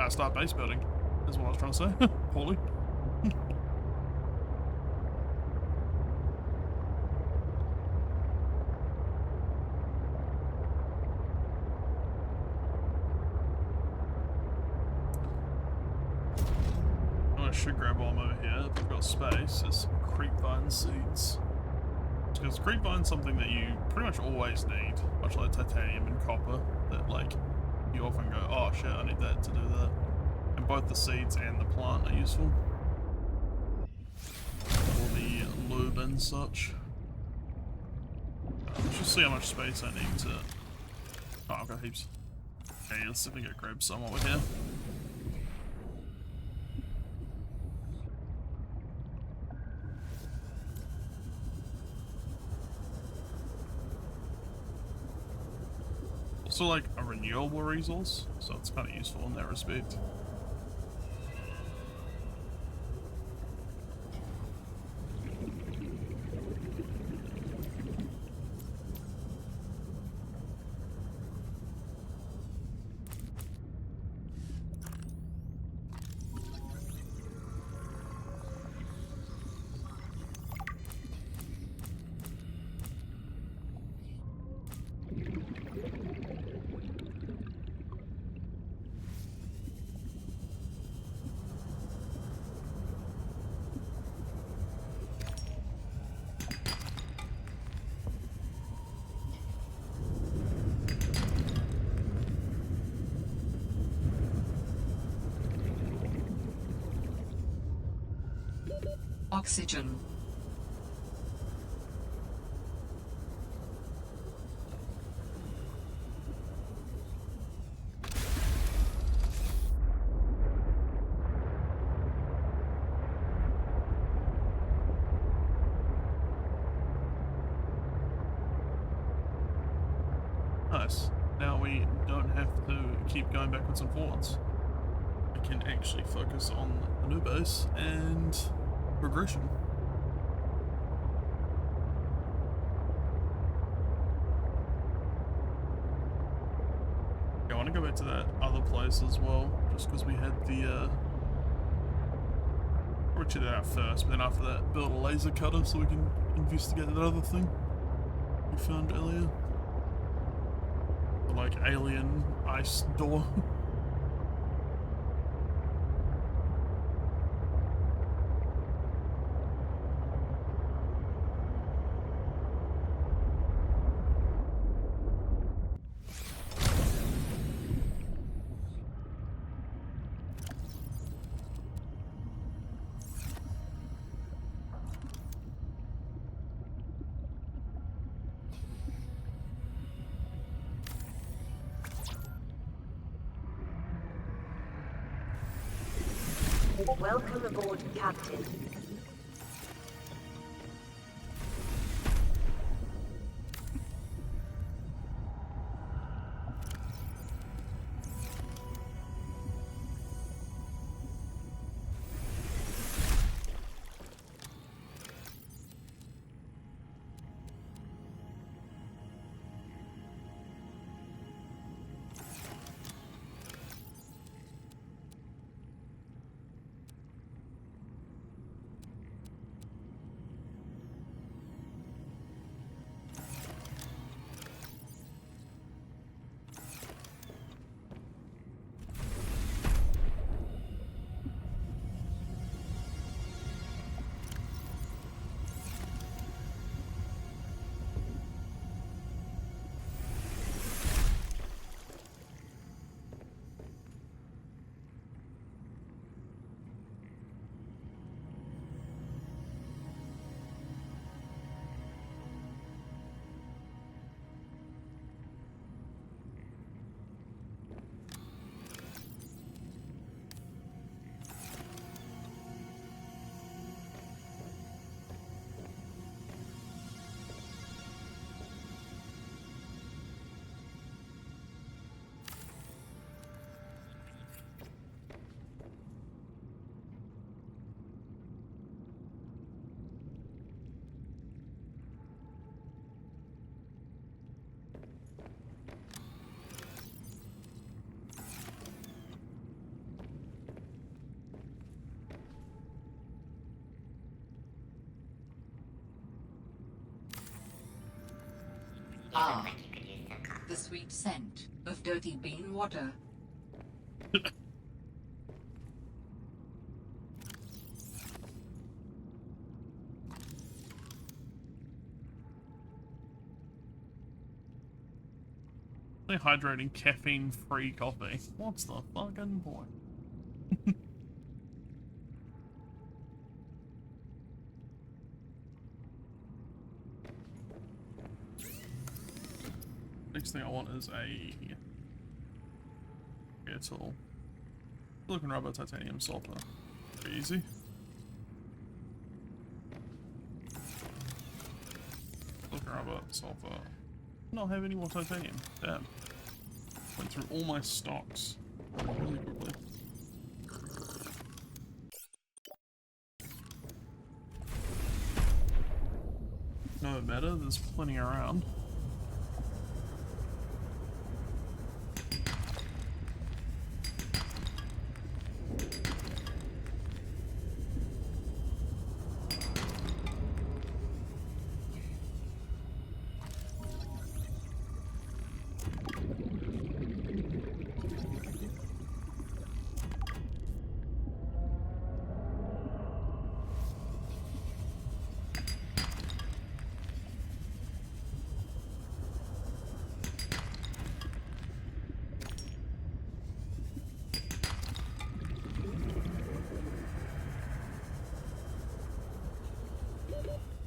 start base building, is what I was trying to say. Poorly. I should grab while I'm over here, if I've got space, is some creepvine seeds. Because creepvine's something that you pretty much always need, much like titanium and copper, that like, you often go, oh shit, I need that to do that. And both the seeds and the plant are useful. For the lube and such. Let's just see how much space I need to... Oh, I've got heaps. Okay, let's see if we can grab some over here. Also like a renewable resource, so it's kind of useful in that respect. Oxygen. Nice. Now we don't have to keep going backwards and forwards. We can actually focus on the new base and progression. Yeah, I want to go back to that other place as well, just because we had the, probably check that out first, but then after that, build a laser cutter so we can investigate that other thing we found earlier. The, like, alien ice door. Welcome aboard, Captain. Ah, the sweet scent of dirty bean water. Hydrating caffeine-free coffee. What's the fucking point? Next thing I want is a air tool. Silicon rubber, titanium, sulfur. Pretty easy. Silicon rubber, sulfur. Not have any more titanium. Damn. Went through all my stocks really quickly. No matter, there's plenty around.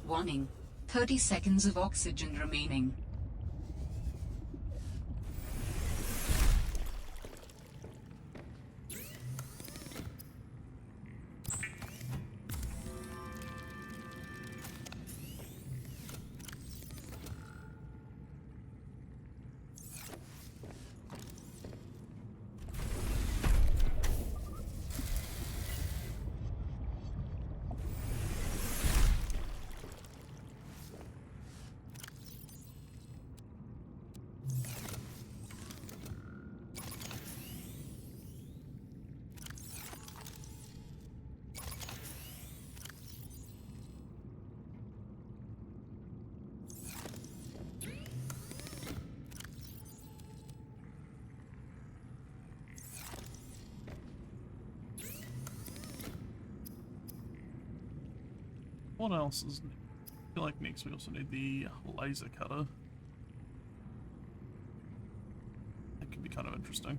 Warning, 30 seconds of oxygen remaining. What else is next? I feel like next we also need the laser cutter. That could be kind of interesting.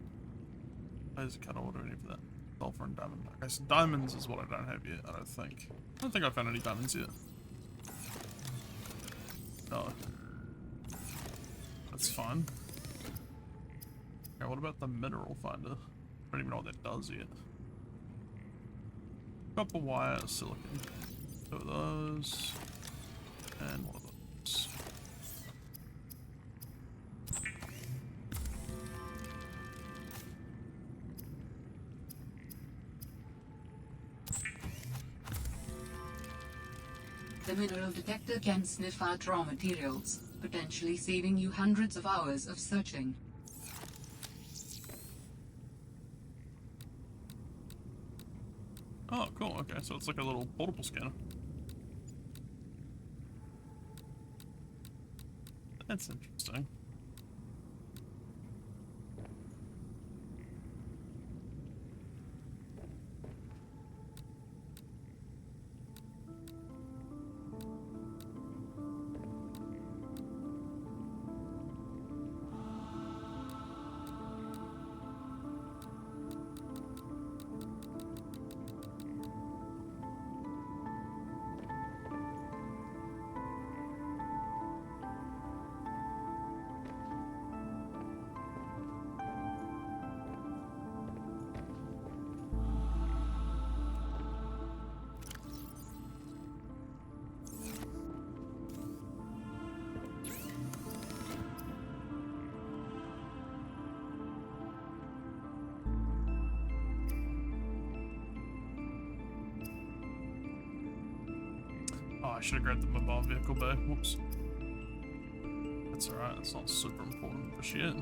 Laser cutter, what do we need for that? Sulfur and diamond. Okay, so diamonds is what I don't have yet, I don't think. I don't think I found any diamonds yet. Oh. That's fine. Okay, what about the mineral finder? I don't even know what that does yet. Copper wire, silicon. Two of those. And one of those. The mineral detector can sniff out raw materials, potentially saving you hundreds of hours of searching. Oh, cool. Okay, so it's like a little portable scanner. That's interesting. Oh, I should have grabbed the mobile vehicle bay. Whoops. That's alright, it's not super important just yet.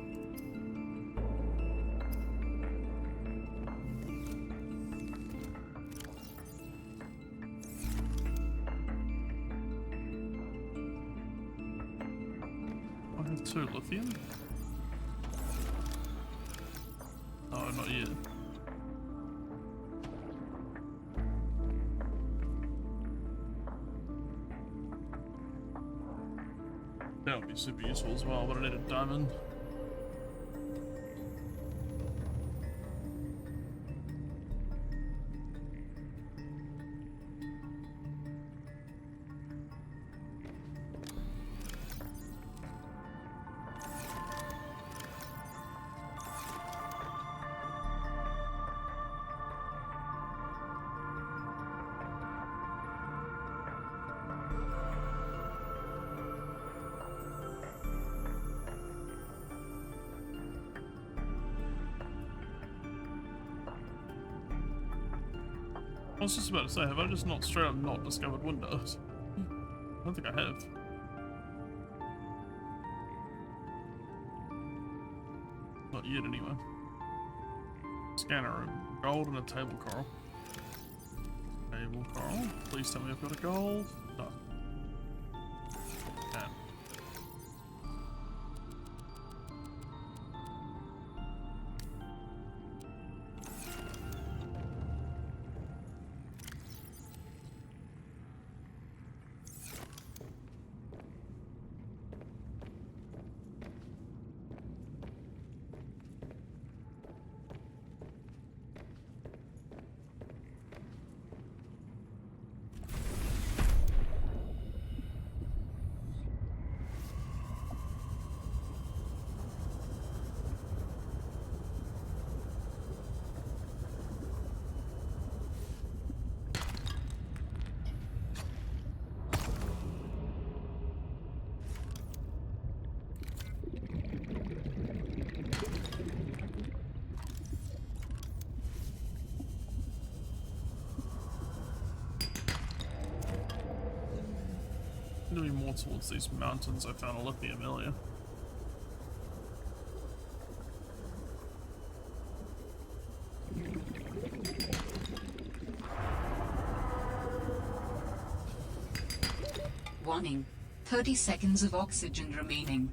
I have 2 lithium? Oh, not yet. That would be super useful as well, but I need a diamond. I was just about to say, have I just not straight up not discovered Windows? I don't think I have. Not yet, anyway. Scanner room. Gold and a table coral. Table coral. Please tell me I've got a gold. No. Damn. Doing more towards these mountains. I found a lithium earlier. Warning. 30 seconds of oxygen remaining.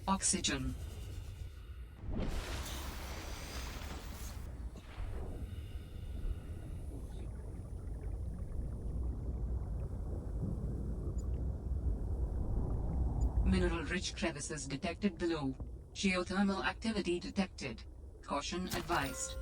Oxygen. Mineral-rich crevices detected below. Geothermal activity detected. Caution advised.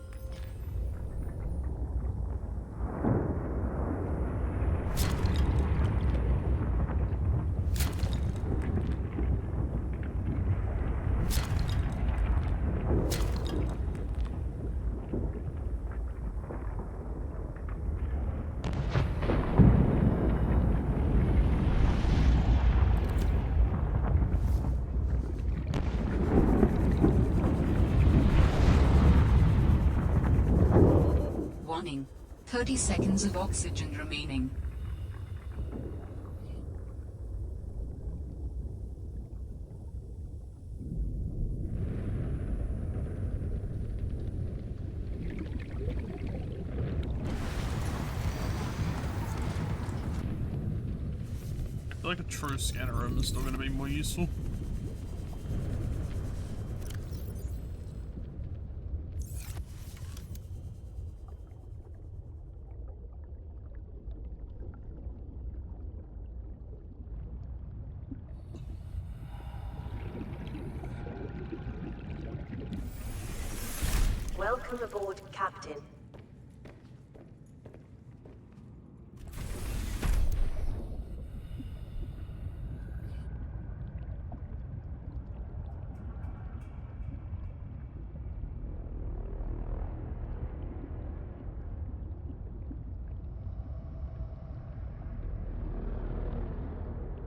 Warning. 30 seconds of oxygen remaining. feel like a true scanner room is still going to be more useful. Welcome aboard, Captain.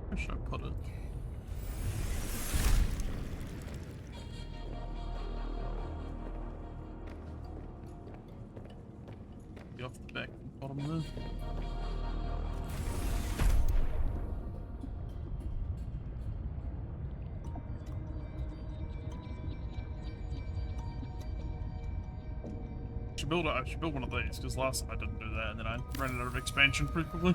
Where should I put it? Be off the back bottom there. I should build one of these, because last time I didn't do that, and then I ran out of expansion pretty quickly.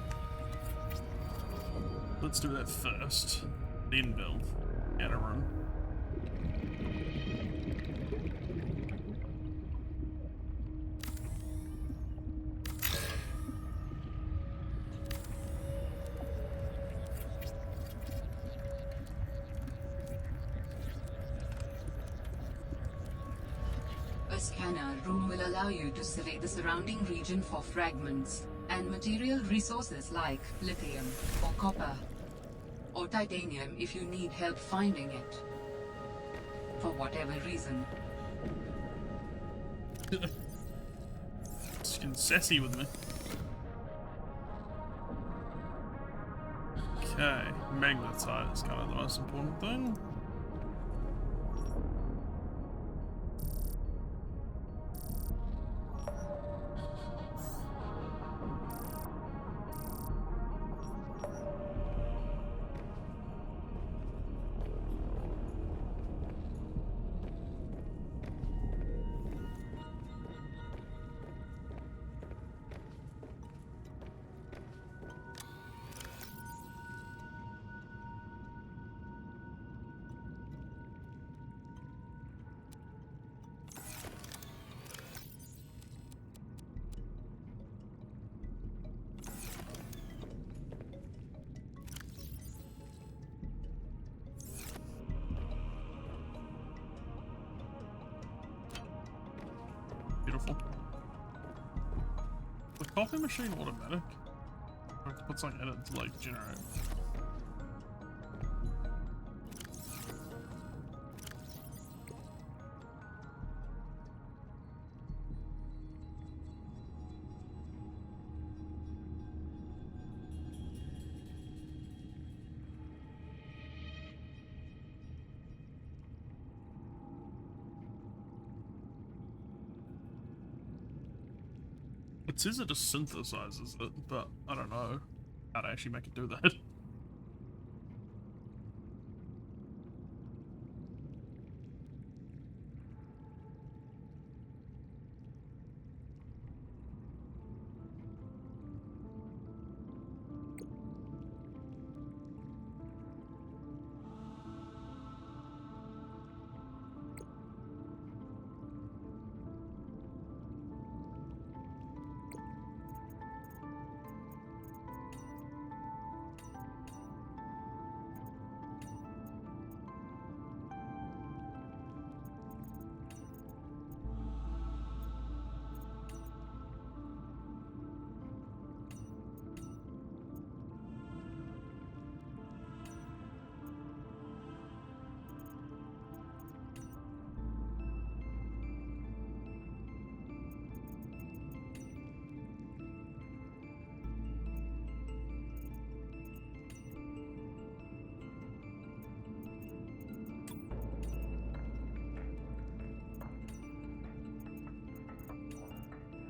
Let's do that first, then build scanner room. A scanner room will allow you to survey the surrounding region for fragments and material resources like lithium or copper or titanium if you need help finding it. For whatever reason. It's getting sassy with me. Okay, magnetite is kind of the most important thing. Beautiful. The coffee machine automatic? I have to put something in it to like generate. It says it just synthesizes it, but I don't know how to actually make it do that.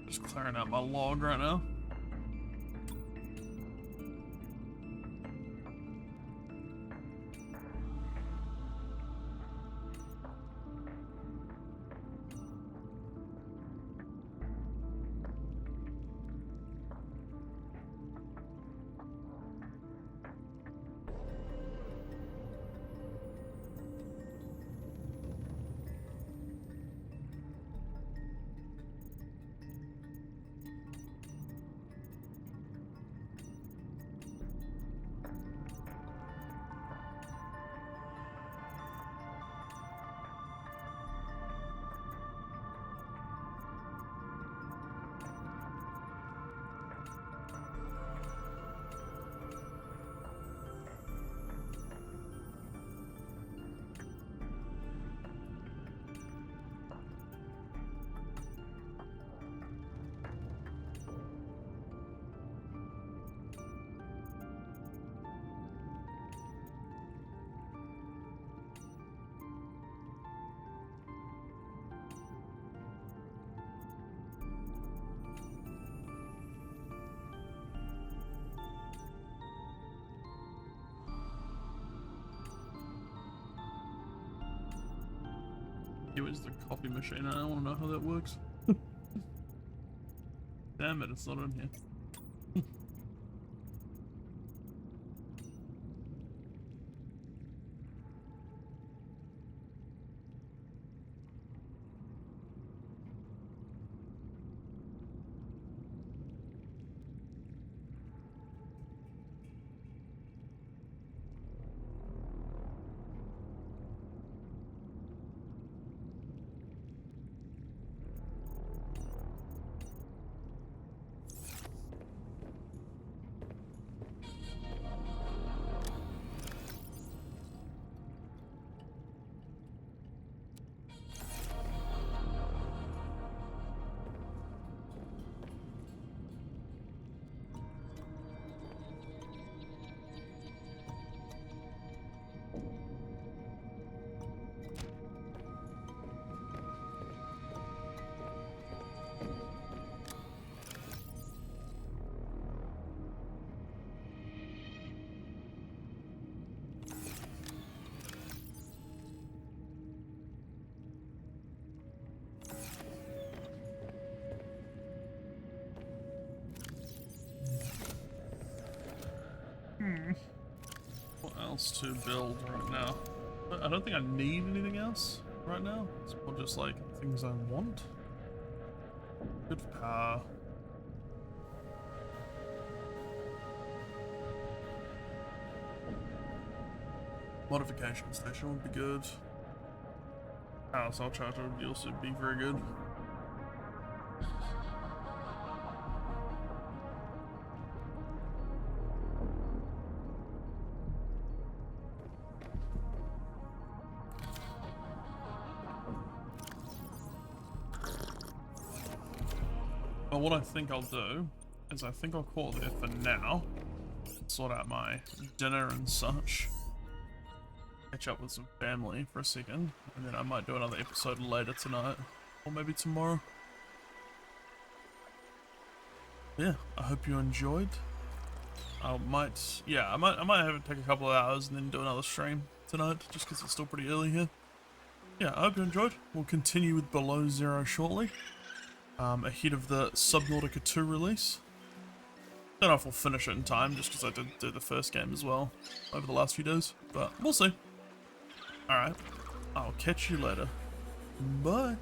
Just clearing out my log right now. Here is the copy machine. I don't want to know how that works. Damn it, it's not in here. What else to build right now? I don't think I need anything else right now. It's more just like things I want. Good for power. Modification station would be good. Power cell charger would also be very good. But what I think I'll do is I think I'll call it there for now. Sort out my dinner and such. Catch up with some family for a second, and then I might do another episode later tonight, or maybe tomorrow. Yeah, I hope you enjoyed. I might have it take a couple of hours and then do another stream tonight, just because it's still pretty early here. Yeah, I hope you enjoyed. We'll continue with Below Zero shortly. Ahead of the Subnautica 2 release. Don't know if we'll finish it in time, just because I did do the first game as well over the last few days, but we'll see. Alright, I'll catch you later. Bye.